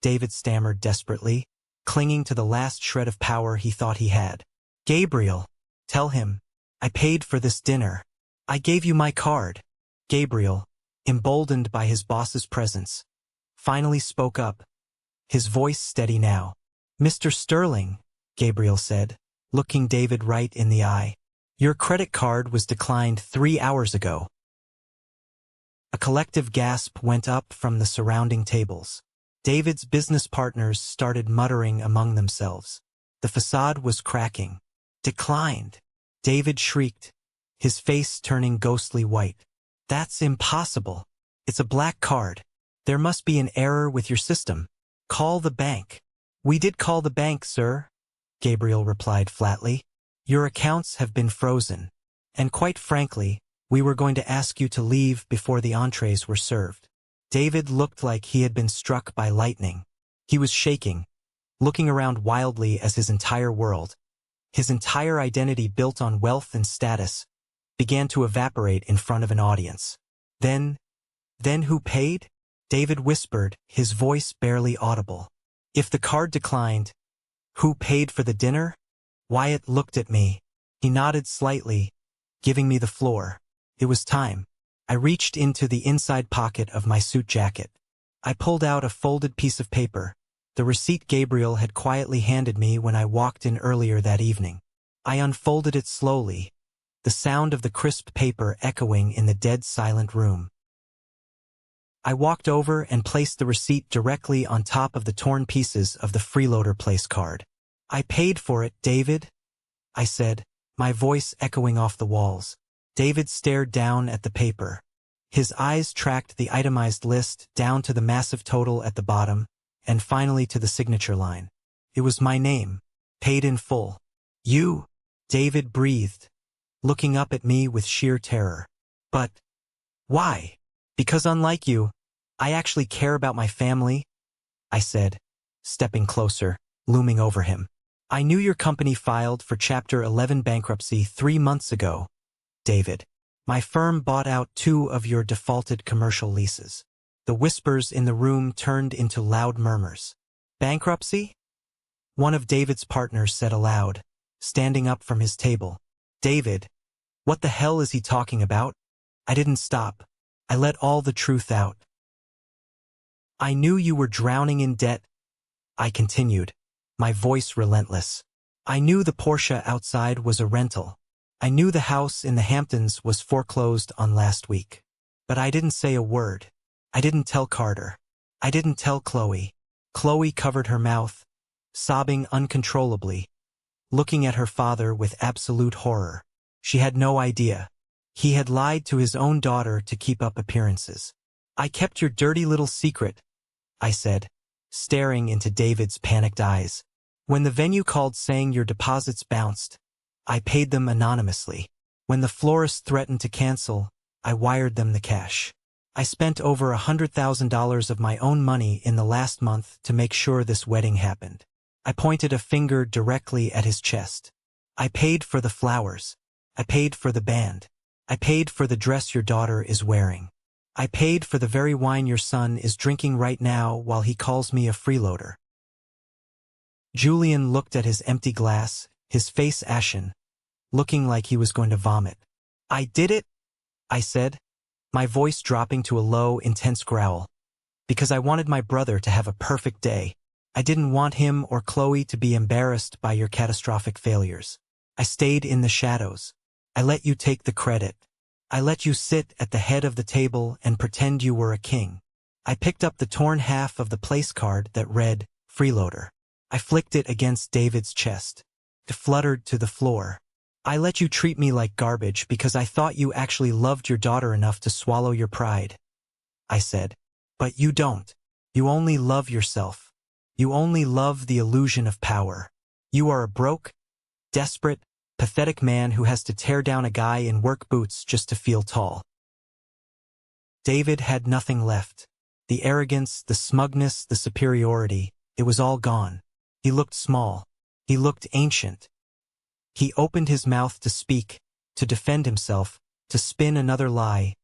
David stammered desperately, clinging to the last shred of power he thought he had. Gabriel, tell him, I paid for this dinner. I gave you my card. Gabriel, emboldened by his boss's presence, finally spoke up, his voice steady now. "Mr. Sterling," Gabriel said, looking David right in the eye. "Your credit card was declined 3 hours ago." A collective gasp went up from the surrounding tables. David's business partners started muttering among themselves. The facade was cracking. "Declined!" David shrieked, his face turning ghostly white. "That's impossible. It's a black card. There must be an error with your system. Call the bank." "We did call the bank, sir," Gabriel replied flatly. "Your accounts have been frozen. And quite frankly, we were going to ask you to leave before the entrees were served." David looked like he had been struck by lightning. He was shaking, looking around wildly as his entire world, his entire identity built on wealth and status, began to evaporate in front of an audience. Then who paid?" David whispered, his voice barely audible. "If the card declined, who paid for the dinner?" Wyatt looked at me. He nodded slightly, giving me the floor. It was time. I reached into the inside pocket of my suit jacket. I pulled out a folded piece of paper, the receipt Gabriel had quietly handed me when I walked in earlier that evening. I unfolded it slowly, the sound of the crisp paper echoing in the dead silent room. I walked over and placed the receipt directly on top of the torn pieces of the Freeloader place card. "I paid for it, David," I said, my voice echoing off the walls. David stared down at the paper. His eyes tracked the itemized list down to the massive total at the bottom, and finally to the signature line. It was my name, paid in full. "You?" David breathed, looking up at me with sheer terror. "But why?" "Because unlike you, I actually care about my family," I said, stepping closer, looming over him. "I knew your company filed for Chapter 11 bankruptcy 3 months ago, David. My firm bought out 2 of your defaulted commercial leases." The whispers in the room turned into loud murmurs. "Bankruptcy?" one of David's partners said aloud, standing up from his table. "David, what the hell is he talking about?" I didn't stop. I let all the truth out. "I knew you were drowning in debt," I continued, my voice relentless. "I knew the Porsche outside was a rental. I knew the house in the Hamptons was foreclosed on last week. But I didn't say a word. I didn't tell Carter. I didn't tell Chloe." Chloe covered her mouth, sobbing uncontrollably, looking at her father with absolute horror. She had no idea. He had lied to his own daughter to keep up appearances. "I kept your dirty little secret," I said, staring into David's panicked eyes. "When the venue called saying your deposits bounced, I paid them anonymously. When the florist threatened to cancel, I wired them the cash. I spent over $100,000 of my own money in the last month to make sure this wedding happened." I pointed a finger directly at his chest. "I paid for the flowers. I paid for the band. I paid for the dress your daughter is wearing. I paid for the very wine your son is drinking right now while he calls me a freeloader." Julian looked at his empty glass, his face ashen, looking like he was going to vomit. "I did it," I said, my voice dropping to a low, intense growl, "because I wanted my brother to have a perfect day. I didn't want him or Chloe to be embarrassed by your catastrophic failures. I stayed in the shadows. I let you take the credit. I let you sit at the head of the table and pretend you were a king. I picked up the torn half of the place card that read, Freeloader. I flicked it against David's chest. It fluttered to the floor. I let you treat me like garbage because I thought you actually loved your daughter enough to swallow your pride," I said. "But you don't. You only love yourself. You only love the illusion of power. You are a broke, desperate, pathetic man who has to tear down a guy in work boots just to feel tall." David had nothing left. The arrogance, the smugness, the superiority, it was all gone. He looked small. He looked ancient. He opened his mouth to speak, to defend himself, to spin another lie,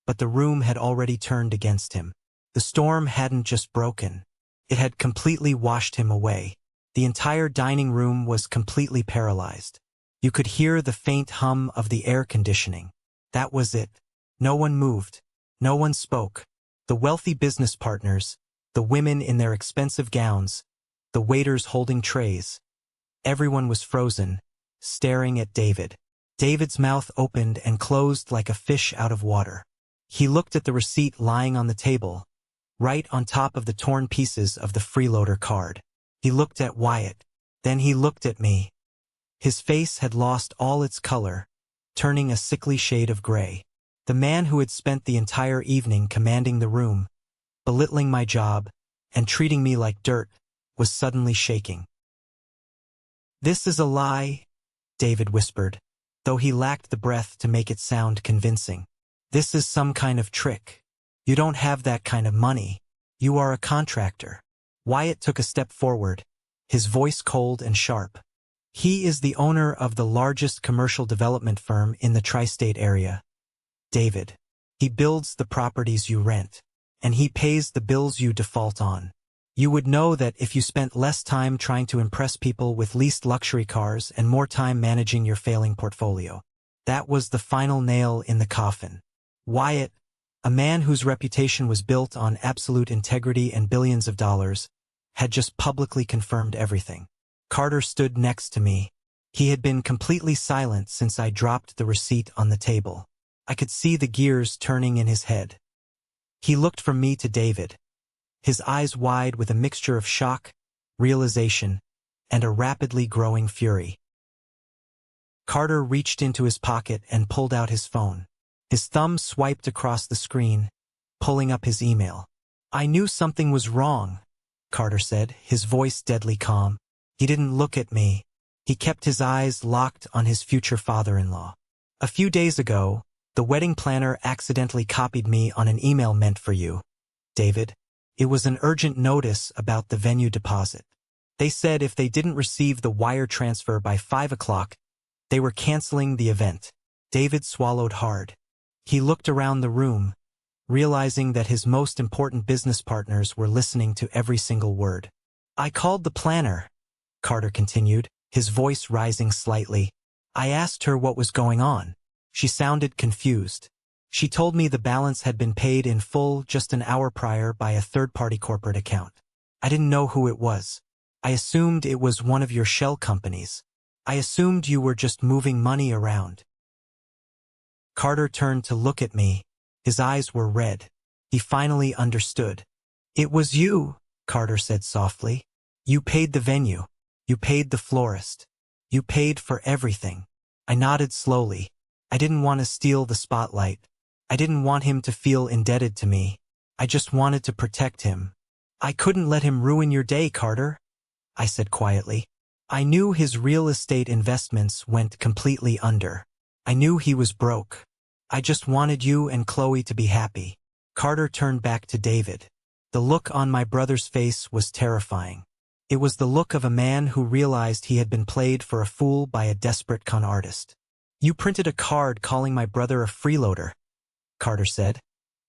but the room had already turned against him. The storm hadn't just broken. It had completely washed him away. The entire dining room was completely paralyzed. You could hear the faint hum of the air conditioning. That was it. No one moved. No one spoke. The wealthy business partners, The women in their expensive gowns, the waiters holding trays. Everyone was frozen, staring at David. David's mouth opened and closed like a fish out of water. He looked at the receipt lying on the table, right on top of the torn pieces of the freeloader card. He looked at Wyatt. Then he looked at me. His face had lost all its color, turning a sickly shade of gray. The man who had spent the entire evening commanding the room, belittling my job, and treating me like dirt, was suddenly shaking. "This is a lie," David whispered, though he lacked the breath to make it sound convincing. "This is some kind of trick. You don't have that kind of money. You are a contractor." Wyatt took a step forward, his voice cold and sharp. "He is the owner of the largest commercial development firm in the tri-state area, David. He builds the properties you rent, and he pays the bills you default on. You would know that if you spent less time trying to impress people with leased luxury cars and more time managing your failing portfolio." That was the final nail in the coffin. Wyatt, a man whose reputation was built on absolute integrity and billions of dollars, had just publicly confirmed everything. Carter stood next to me. He had been completely silent since I dropped the receipt on the table. I could see the gears turning in his head. He looked from me to David, his eyes wide with a mixture of shock, realization, and a rapidly growing fury. Carter reached into his pocket and pulled out his phone. His thumb swiped across the screen, pulling up his email. "I knew something was wrong," Carter said, his voice deadly calm. He didn't look at me. He kept his eyes locked on his future father-in-law. "A few days ago, the wedding planner accidentally copied me on an email meant for you, David. It was an urgent notice about the venue deposit. They said if they didn't receive the wire transfer by 5 o'clock, they were canceling the event." David swallowed hard. He looked around the room, realizing that his most important business partners were listening to every single word. "I called the planner," Carter continued, his voice rising slightly. "I asked her what was going on. She sounded confused. She told me the balance had been paid in full just an hour prior by a third-party corporate account. I didn't know who it was. I assumed it was one of your shell companies. I assumed you were just moving money around." Carter turned to look at me. His eyes were red. He finally understood. "It was you," Carter said softly. "You paid the venue. You paid the florist. You paid for everything." I nodded slowly. I didn't want to steal the spotlight. I didn't want him to feel indebted to me. I just wanted to protect him. "I couldn't let him ruin your day, Carter," I said quietly. I knew his real estate investments went completely under. I knew he was broke. I just wanted you and Chloe to be happy. Carter turned back to David. The look on my brother's face was terrifying. It was the look of a man who realized he had been played for a fool by a desperate con artist. "You printed a card calling my brother a freeloader," Carter said,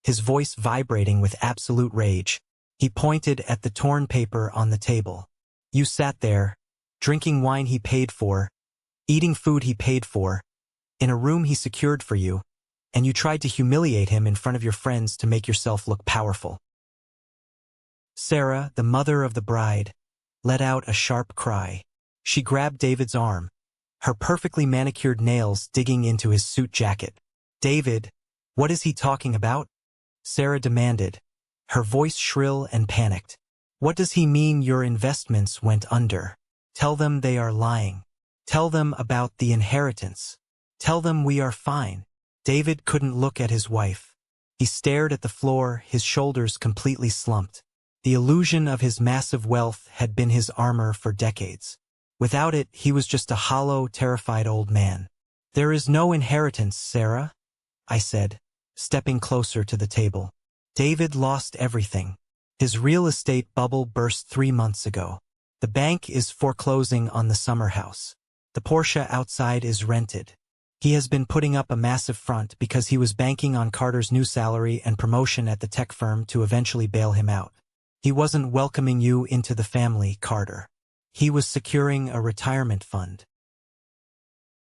his voice vibrating with absolute rage. He pointed at the torn paper on the table. "You sat there, drinking wine he paid for, eating food he paid for, in a room he secured for you, and you tried to humiliate him in front of your friends to make yourself look powerful." Sarah, the mother of the bride, let out a sharp cry. She grabbed David's arm, her perfectly manicured nails digging into his suit jacket. "David, what is he talking about?" Sarah demanded, her voice shrill and panicked. "What does he mean your investments went under? Tell them they are lying. Tell them about the inheritance. Tell them we are fine." David couldn't look at his wife. He stared at the floor, his shoulders completely slumped. The illusion of his massive wealth had been his armor for decades. Without it, he was just a hollow, terrified old man. "There is no inheritance, Sarah," I said, stepping closer to the table. "David lost everything. His real estate bubble burst 3 months ago. The bank is foreclosing on the summer house. The Porsche outside is rented. He has been putting up a massive front because he was banking on Carter's new salary and promotion at the tech firm to eventually bail him out. He wasn't welcoming you into the family, Carter. He was securing a retirement fund."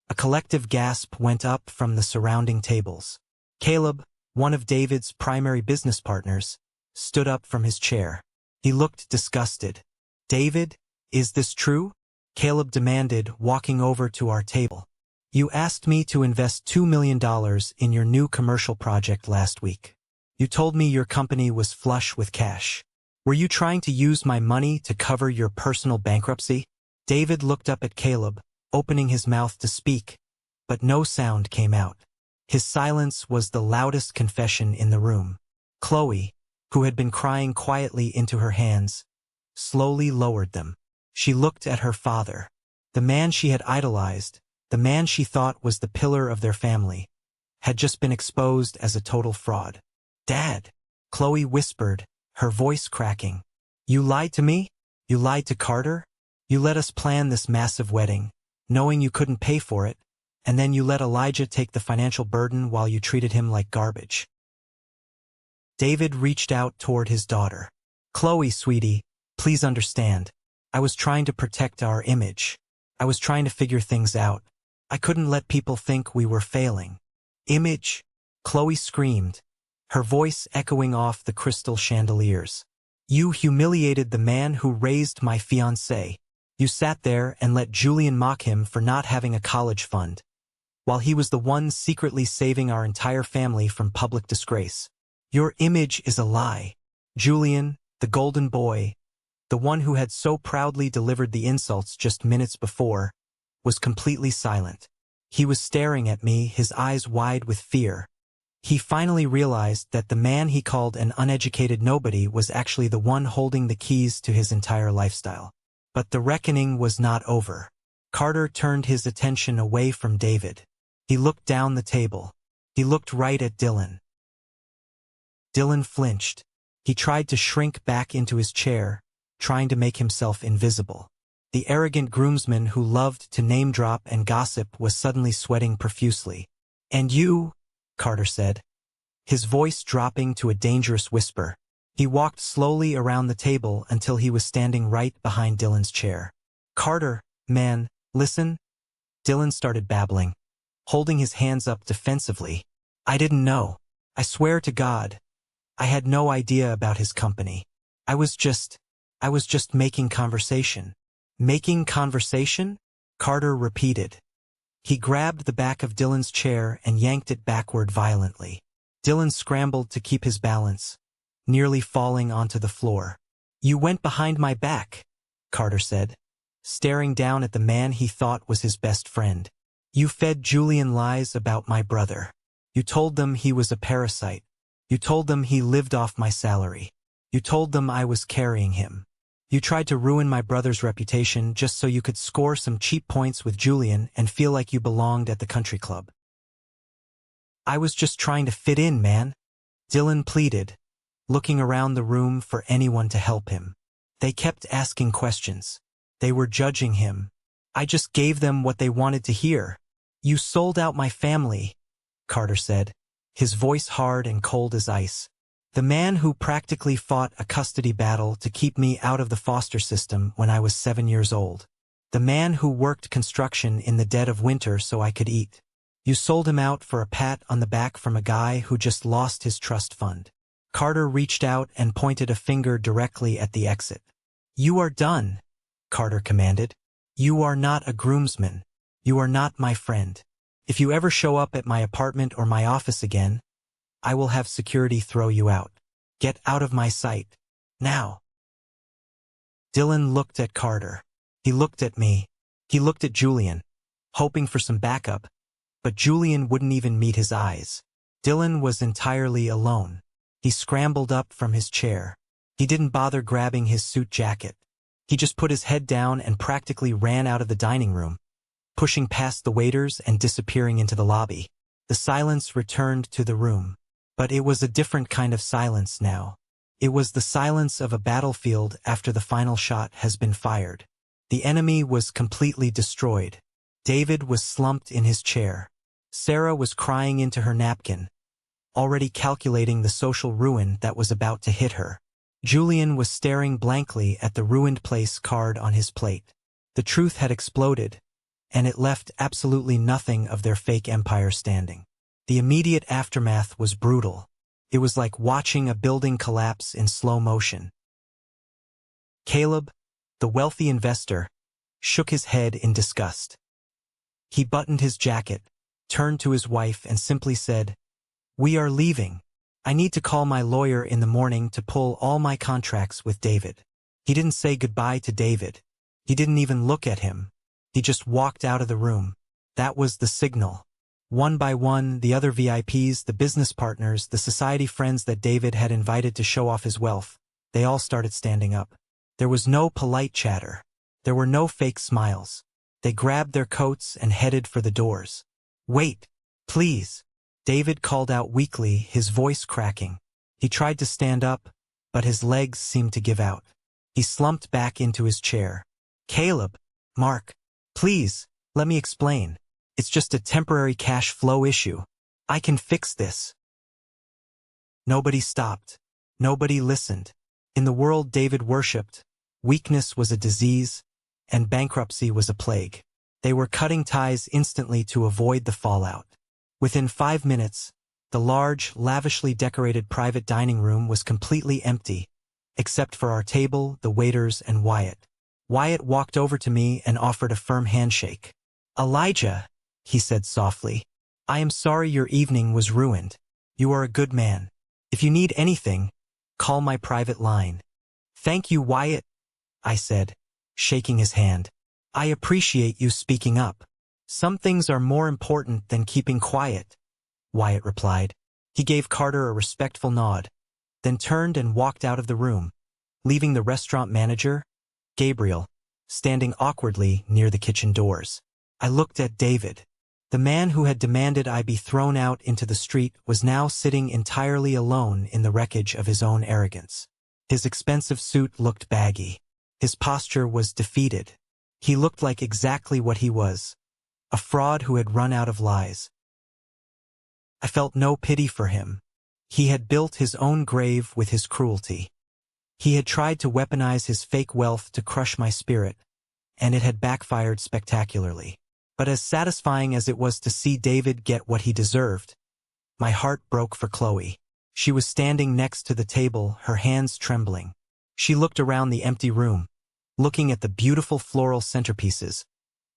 A collective gasp went up from the surrounding tables. Caleb, one of David's primary business partners, stood up from his chair. He looked disgusted. David, is this true? Caleb demanded, walking over to our table. You asked me to invest $2 million in your new commercial project last week. You told me your company was flush with cash. Were you trying to use my money to cover your personal bankruptcy? David looked up at Caleb, opening his mouth to speak, but no sound came out. His silence was the loudest confession in the room. Chloe, who had been crying quietly into her hands, slowly lowered them. She looked at her father. The man she had idolized, the man she thought was the pillar of their family, had just been exposed as a total fraud. Dad, Chloe whispered, her voice cracking. You lied to me? You lied to Carter? You let us plan this massive wedding, knowing you couldn't pay for it, and then you let Elijah take the financial burden while you treated him like garbage. David reached out toward his daughter. Chloe, sweetie, please understand. I was trying to protect our image. I was trying to figure things out. I couldn't let people think we were failing. Image? Chloe screamed, her voice echoing off the crystal chandeliers. You humiliated the man who raised my fiancé. You sat there and let Julian mock him for not having a college fund, while he was the one secretly saving our entire family from public disgrace. Your image is a lie. Julian, the golden boy, the one who had so proudly delivered the insults just minutes before, was completely silent. He was staring at me, his eyes wide with fear. He finally realized that the man he called an uneducated nobody was actually the one holding the keys to his entire lifestyle. But the reckoning was not over. Carter turned his attention away from David. He looked down the table. He looked right at Dylan. Dylan flinched. He tried to shrink back into his chair, trying to make himself invisible. The arrogant groomsman who loved to name-drop and gossip was suddenly sweating profusely. And you, Carter said, his voice dropping to a dangerous whisper. He walked slowly around the table until he was standing right behind Dylan's chair. Carter, man, listen. Dylan started babbling, holding his hands up defensively. I didn't know. I swear to God. I had no idea about his company. I was just making conversation. Making conversation? Carter repeated. He grabbed the back of Dylan's chair and yanked it backward violently. Dylan scrambled to keep his balance, nearly falling onto the floor. You went behind my back, Carter said, staring down at the man he thought was his best friend. You fed Julian lies about my brother. You told them he was a parasite. You told them he lived off my salary. You told them I was carrying him. You tried to ruin my brother's reputation just so you could score some cheap points with Julian and feel like you belonged at the country club. I was just trying to fit in, man. Dylan pleaded, looking around the room for anyone to help him. They kept asking questions. They were judging him. I just gave them what they wanted to hear. You sold out my family, Carter said, his voice hard and cold as ice. The man who practically fought a custody battle to keep me out of the foster system when I was 7 years old. The man who worked construction in the dead of winter so I could eat. You sold him out for a pat on the back from a guy who just lost his trust fund. Carter reached out and pointed a finger directly at the exit. You are done, Carter commanded. You are not a groomsman. You are not my friend. If you ever show up at my apartment or my office again, I will have security throw you out. Get out of my sight. Now. Dylan looked at Carter. He looked at me. He looked at Julian, hoping for some backup, but Julian wouldn't even meet his eyes. Dylan was entirely alone. He scrambled up from his chair. He didn't bother grabbing his suit jacket. He just put his head down and practically ran out of the dining room, pushing past the waiters and disappearing into the lobby. The silence returned to the room. But it was a different kind of silence now. It was the silence of a battlefield after the final shot has been fired. The enemy was completely destroyed. David was slumped in his chair. Sarah was crying into her napkin, already calculating the social ruin that was about to hit her. Julian was staring blankly at the ruined place card on his plate. The truth had exploded, and it left absolutely nothing of their fake empire standing. The immediate aftermath was brutal. It was like watching a building collapse in slow motion. Caleb, the wealthy investor, shook his head in disgust. He buttoned his jacket, turned to his wife and simply said, "We are leaving. I need to call my lawyer in the morning to pull all my contracts with David." He didn't say goodbye to David. He didn't even look at him. He just walked out of the room. That was the signal. One by one, the other VIPs, the business partners, the society friends that David had invited to show off his wealth, they all started standing up. There was no polite chatter. There were no fake smiles. They grabbed their coats and headed for the doors. "Wait, please," David called out weakly, his voice cracking. He tried to stand up, but his legs seemed to give out. He slumped back into his chair. "Caleb, Mark, please, let me explain. It's just a temporary cash flow issue. I can fix this." Nobody stopped. Nobody listened. In the world David worshipped, weakness was a disease, and bankruptcy was a plague. They were cutting ties instantly to avoid the fallout. Within 5 minutes, the large, lavishly decorated private dining room was completely empty, except for our table, the waiters, and Wyatt. Wyatt walked over to me and offered a firm handshake. "Elijah," he said softly, "I am sorry your evening was ruined. You are a good man. If you need anything, call my private line." "Thank you, Wyatt," I said, shaking his hand. "I appreciate you speaking up. Some things are more important than keeping quiet," Wyatt replied. He gave Carter a respectful nod, then turned and walked out of the room, leaving the restaurant manager, Gabriel, standing awkwardly near the kitchen doors. I looked at David. The man who had demanded I be thrown out into the street was now sitting entirely alone in the wreckage of his own arrogance. His expensive suit looked baggy. His posture was defeated. He looked like exactly what he was, a fraud who had run out of lies. I felt no pity for him. He had built his own grave with his cruelty. He had tried to weaponize his fake wealth to crush my spirit, and it had backfired spectacularly. But as satisfying as it was to see David get what he deserved, my heart broke for Chloe. She was standing next to the table, her hands trembling. She looked around the empty room, looking at the beautiful floral centerpieces,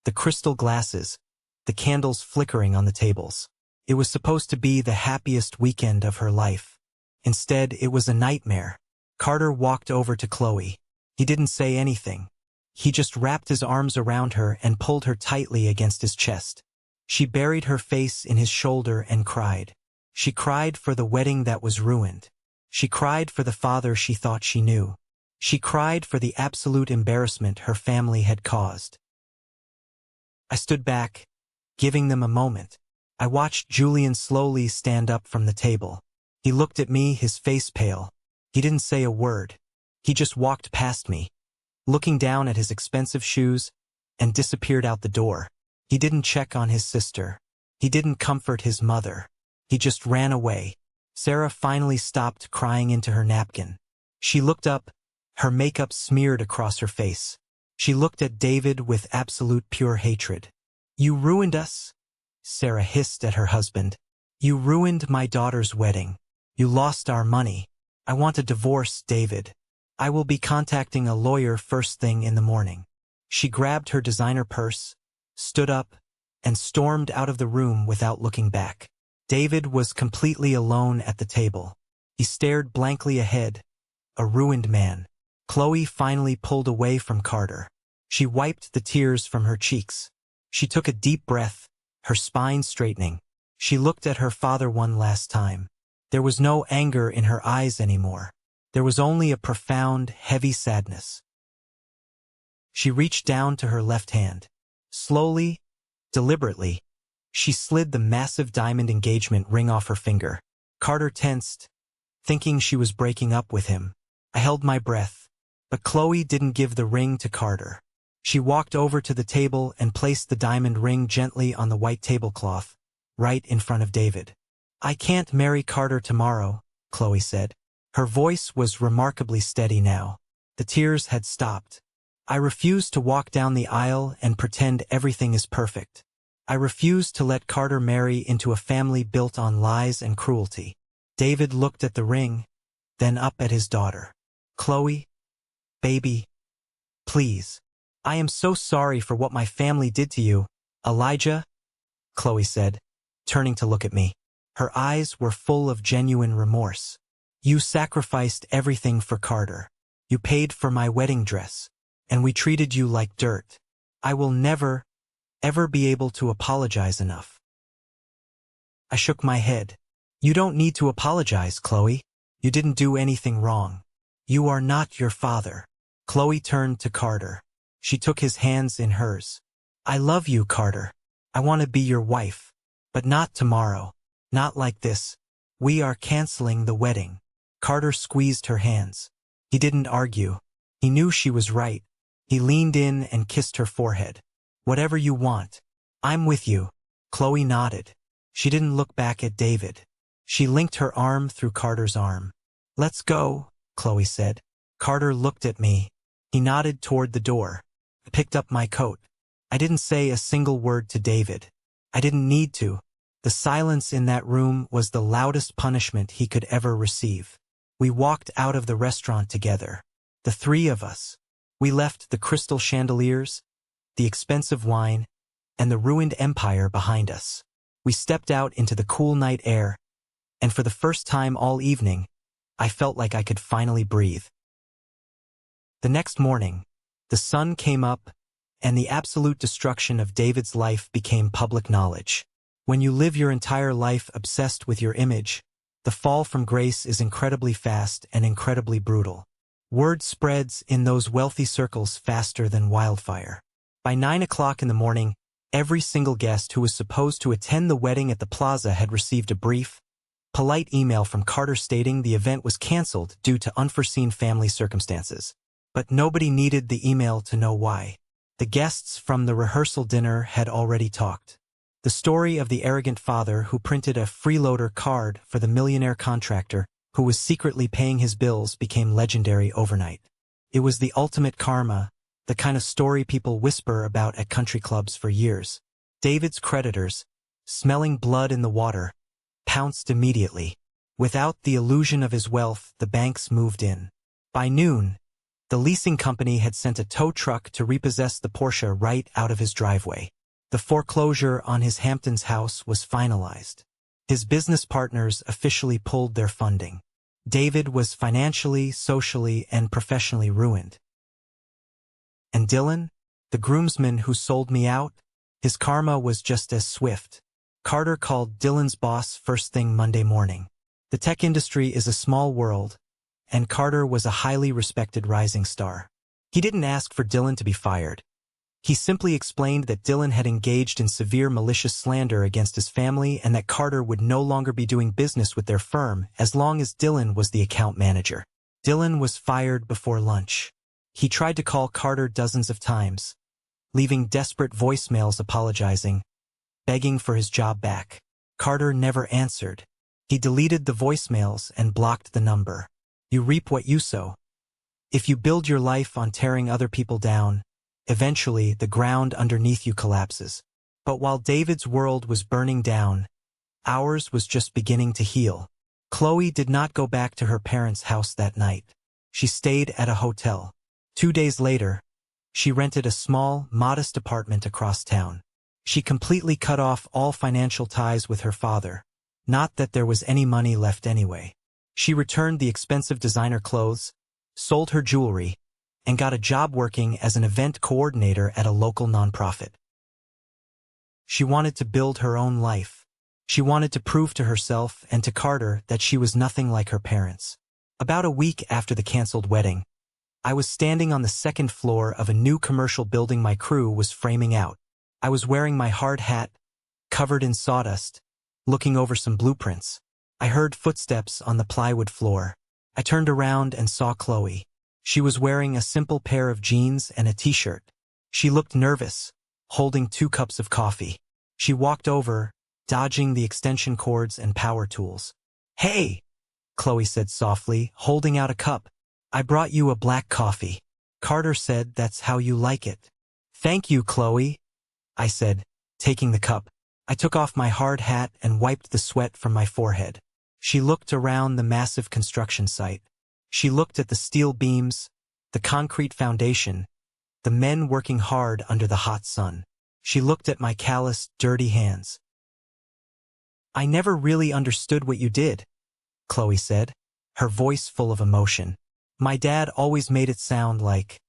the crystal glasses, the candles flickering on the tables. It was supposed to be the happiest weekend of her life. Instead, it was a nightmare. Carter walked over to Chloe. He didn't say anything. He just wrapped his arms around her and pulled her tightly against his chest. She buried her face in his shoulder and cried. She cried for the wedding that was ruined. She cried for the father she thought she knew. She cried for the absolute embarrassment her family had caused. I stood back, giving them a moment. I watched Julian slowly stand up from the table. He looked at me, his face pale. He didn't say a word. He just walked past me, looking down at his expensive shoes, and disappeared out the door. He didn't check on his sister. He didn't comfort his mother. He just ran away. Sarah finally stopped crying into her napkin. She looked up, her makeup smeared across her face. She looked at David with absolute pure hatred. "You ruined us," Sarah hissed at her husband. "You ruined my daughter's wedding. You lost our money. I want a divorce, David. I will be contacting a lawyer first thing in the morning." She grabbed her designer purse, stood up, and stormed out of the room without looking back. David was completely alone at the table. He stared blankly ahead, a ruined man. Chloe finally pulled away from Carter. She wiped the tears from her cheeks. She took a deep breath, her spine straightening. She looked at her father one last time. There was no anger in her eyes anymore. There was only a profound, heavy sadness. She reached down to her left hand. Slowly, deliberately, she slid the massive diamond engagement ring off her finger. Carter tensed, thinking she was breaking up with him. I held my breath, but Chloe didn't give the ring to Carter. She walked over to the table and placed the diamond ring gently on the white tablecloth, right in front of David. "I can't marry Carter tomorrow," Chloe said. Her voice was remarkably steady now. The tears had stopped. "I refuse to walk down the aisle and pretend everything is perfect. I refuse to let Carter marry into a family built on lies and cruelty." David looked at the ring, then up at his daughter. "Chloe, baby," please. I am so sorry for what my family did to you, Elijah, Chloe said, turning to look at me. Her eyes were full of genuine remorse. You sacrificed everything for Carter. You paid for my wedding dress, and we treated you like dirt. I will never, ever be able to apologize enough. I shook my head. You don't need to apologize, Chloe. You didn't do anything wrong. You are not your father. Chloe turned to Carter. She took his hands in hers. I love you, Carter. I want to be your wife. But not tomorrow. Not like this. We are canceling the wedding. Carter squeezed her hands. He didn't argue. He knew she was right. He leaned in and kissed her forehead. Whatever you want. I'm with you. Chloe nodded. She didn't look back at David. She linked her arm through Carter's arm. Let's go, Chloe said. Carter looked at me. He nodded toward the door. I picked up my coat. I didn't say a single word to David. I didn't need to. The silence in that room was the loudest punishment he could ever receive. We walked out of the restaurant together. The three of us. We left the crystal chandeliers, the expensive wine, and the ruined empire behind us. We stepped out into the cool night air, and for the first time all evening, I felt like I could finally breathe. The next morning, the sun came up, and the absolute destruction of David's life became public knowledge. When you live your entire life obsessed with your image, the fall from grace is incredibly fast and incredibly brutal. Word spreads in those wealthy circles faster than wildfire. By 9 o'clock in the morning, every single guest who was supposed to attend the wedding at the plaza had received a brief, polite email from Carter stating the event was canceled due to unforeseen family circumstances. But nobody needed the email to know why. The guests from the rehearsal dinner had already talked. The story of the arrogant father who printed a freeloader card for the millionaire contractor who was secretly paying his bills became legendary overnight. It was the ultimate karma, the kind of story people whisper about at country clubs for years. David's creditors, smelling blood in the water, pounced immediately. Without the illusion of his wealth, the banks moved in. By noon, the leasing company had sent a tow truck to repossess the Porsche right out of his driveway. The foreclosure on his Hamptons house was finalized. His business partners officially pulled their funding. David was financially, socially, and professionally ruined. And Dylan, the groomsman who sold me out, his karma was just as swift. Carter called Dylan's boss first thing Monday morning. The tech industry is a small world, and Carter was a highly respected rising star. He didn't ask for Dylan to be fired. He simply explained that Dylan had engaged in severe malicious slander against his family and that Carter would no longer be doing business with their firm as long as Dylan was the account manager. Dylan was fired before lunch. He tried to call Carter dozens of times, leaving desperate voicemails apologizing, begging for his job back. Carter never answered. He deleted the voicemails and blocked the number. You reap what you sow. If you build your life on tearing other people down, eventually the ground underneath you collapses. But while David's world was burning down, ours was just beginning to heal. Chloe did not go back to her parents' house that night. She stayed at a hotel. 2 days later, she rented a small, modest apartment across town. She completely cut off all financial ties with her father. Not that there was any money left anyway. She returned the expensive designer clothes, sold her jewelry, and got a job working as an event coordinator at a local nonprofit. She wanted to build her own life. She wanted to prove to herself and to Carter that she was nothing like her parents. About a week after the canceled wedding, I was standing on the second floor of a new commercial building my crew was framing out. I was wearing my hard hat, covered in sawdust, looking over some blueprints. I heard footsteps on the plywood floor. I turned around and saw Chloe. She was wearing a simple pair of jeans and a t-shirt. She looked nervous, holding 2 cups of coffee. She walked over, dodging the extension cords and power tools. "Hey," Chloe said softly, holding out a cup. "I brought you a black coffee." Carter said, "That's how you like it." "Thank you, Chloe," I said, taking the cup. I took off my hard hat and wiped the sweat from my forehead. She looked around the massive construction site. She looked at the steel beams, the concrete foundation, the men working hard under the hot sun. She looked at my calloused, dirty hands. "I never really understood what you did," Chloe said, her voice full of emotion. "My dad always made it sound like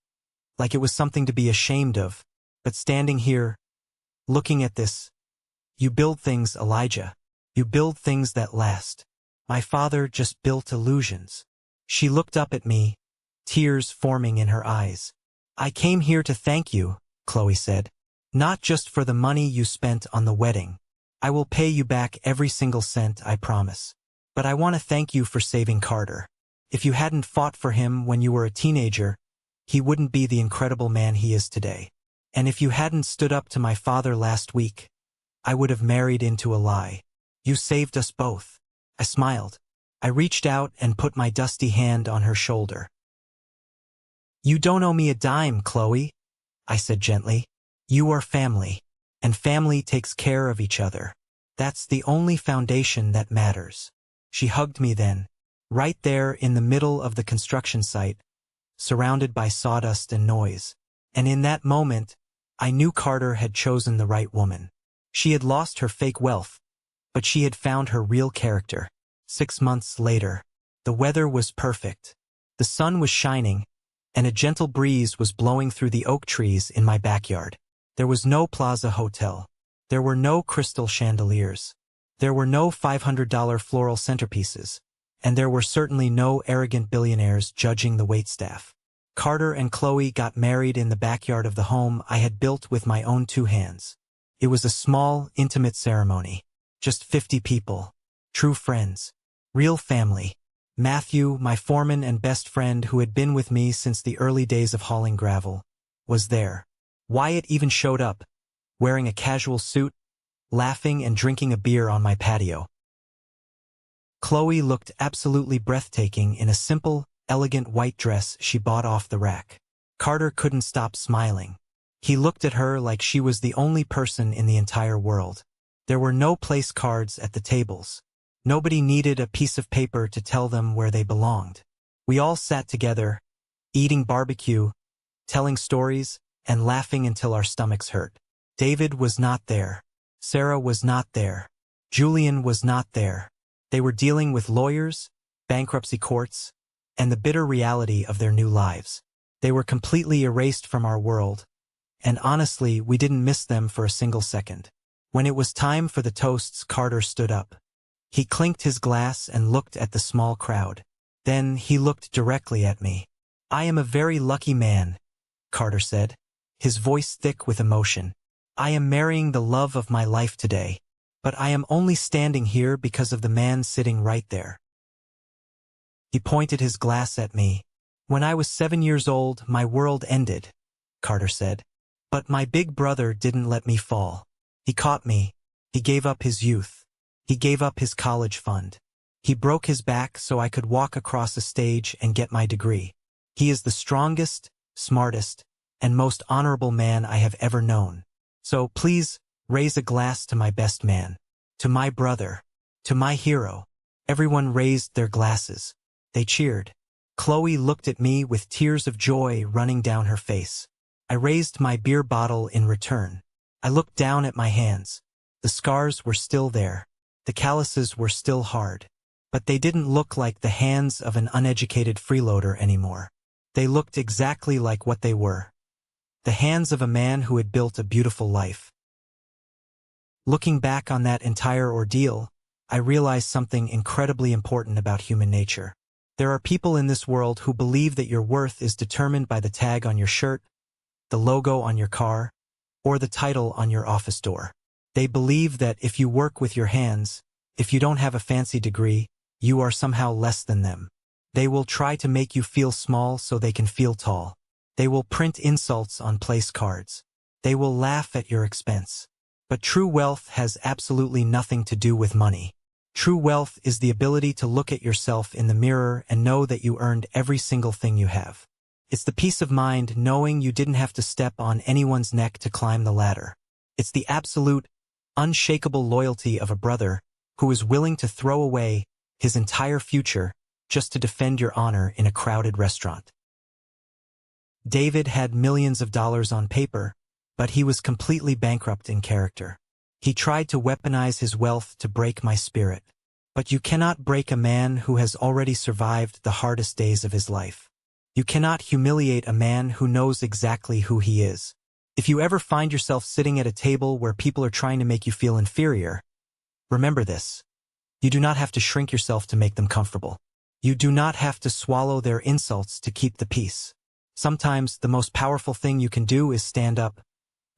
it was something to be ashamed of. But standing here, looking at this, you build things, Elijah. You build things that last. My father just built illusions." She looked up at me, tears forming in her eyes. "I came here to thank you," Chloe said. "Not just for the money you spent on the wedding. I will pay you back every single cent, I promise. But I want to thank you for saving Carter. If you hadn't fought for him when you were a teenager, he wouldn't be the incredible man he is today. And if you hadn't stood up to my father last week, I would have married into a lie. You saved us both." I smiled. I reached out and put my dusty hand on her shoulder. "You don't owe me a dime, Chloe," I said gently. "You are family, and family takes care of each other. That's the only foundation that matters." She hugged me then, right there in the middle of the construction site, surrounded by sawdust and noise. And in that moment, I knew Carter had chosen the right woman. She had lost her fake wealth, but she had found her real character. 6 months later, the weather was perfect. The sun was shining, and a gentle breeze was blowing through the oak trees in my backyard. There was no Plaza Hotel. There were no crystal chandeliers. There were no $500 floral centerpieces. And there were certainly no arrogant billionaires judging the waitstaff. Carter and Chloe got married in the backyard of the home I had built with my own 2 hands. It was a small, intimate ceremony. Just 50 people. True friends. Real family. Matthew, my foreman and best friend who had been with me since the early days of hauling gravel, was there. Wyatt even showed up, wearing a casual suit, laughing and drinking a beer on my patio. Chloe looked absolutely breathtaking in a simple, elegant white dress she bought off the rack. Carter couldn't stop smiling. He looked at her like she was the only person in the entire world. There were no place cards at the tables. Nobody needed a piece of paper to tell them where they belonged. We all sat together, eating barbecue, telling stories, and laughing until our stomachs hurt. David was not there. Sarah was not there. Julian was not there. They were dealing with lawyers, bankruptcy courts, and the bitter reality of their new lives. They were completely erased from our world, and honestly, we didn't miss them for a single second. When it was time for the toasts, Carter stood up. He clinked his glass and looked at the small crowd. Then he looked directly at me. "I am a very lucky man," Carter said, his voice thick with emotion. "I am marrying the love of my life today, but I am only standing here because of the man sitting right there." He pointed his glass at me. "When I was 7 years old, my world ended," Carter said. "But my big brother didn't let me fall. He caught me. He gave up his youth. He gave up his college fund. He broke his back so I could walk across a stage and get my degree. He is the strongest, smartest, and most honorable man I have ever known. So please, raise a glass to my best man, to my brother, to my hero." Everyone raised their glasses. They cheered. Chloe looked at me with tears of joy running down her face. I raised my beer bottle in return. I looked down at my hands. The scars were still there. The calluses were still hard. But they didn't look like the hands of an uneducated freeloader anymore. They looked exactly like what they were. The hands of a man who had built a beautiful life. Looking back on that entire ordeal, I realized something incredibly important about human nature. There are people in this world who believe that your worth is determined by the tag on your shirt, the logo on your car, or the title on your office door. They believe that if you work with your hands, if you don't have a fancy degree, you are somehow less than them. They will try to make you feel small so they can feel tall. They will print insults on place cards. They will laugh at your expense. But true wealth has absolutely nothing to do with money. True wealth is the ability to look at yourself in the mirror and know that you earned every single thing you have. It's the peace of mind knowing you didn't have to step on anyone's neck to climb the ladder. It's the absolute, unshakable loyalty of a brother who is willing to throw away his entire future just to defend your honor in a crowded restaurant. David had millions of dollars on paper, but he was completely bankrupt in character. He tried to weaponize his wealth to break my spirit. But you cannot break a man who has already survived the hardest days of his life. You cannot humiliate a man who knows exactly who he is. If you ever find yourself sitting at a table where people are trying to make you feel inferior, remember this. You do not have to shrink yourself to make them comfortable. You do not have to swallow their insults to keep the peace. Sometimes the most powerful thing you can do is stand up,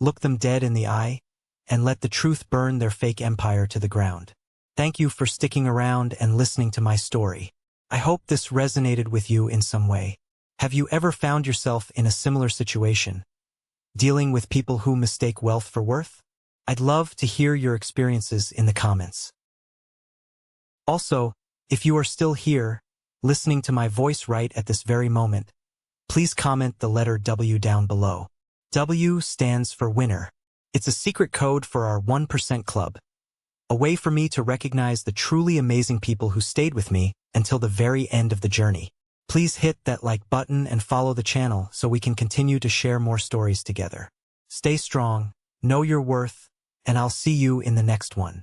look them dead in the eye, and let the truth burn their fake empire to the ground. Thank you for sticking around and listening to my story. I hope this resonated with you in some way. Have you ever found yourself in a similar situation, dealing with people who mistake wealth for worth? I'd love to hear your experiences in the comments. Also, if you are still here, listening to my voice right at this very moment, please comment the letter W down below. W stands for winner. It's a secret code for our 1% club. A way for me to recognize the truly amazing people who stayed with me until the very end of the journey. Please hit that like button and follow the channel so we can continue to share more stories together. Stay strong, know your worth, and I'll see you in the next one.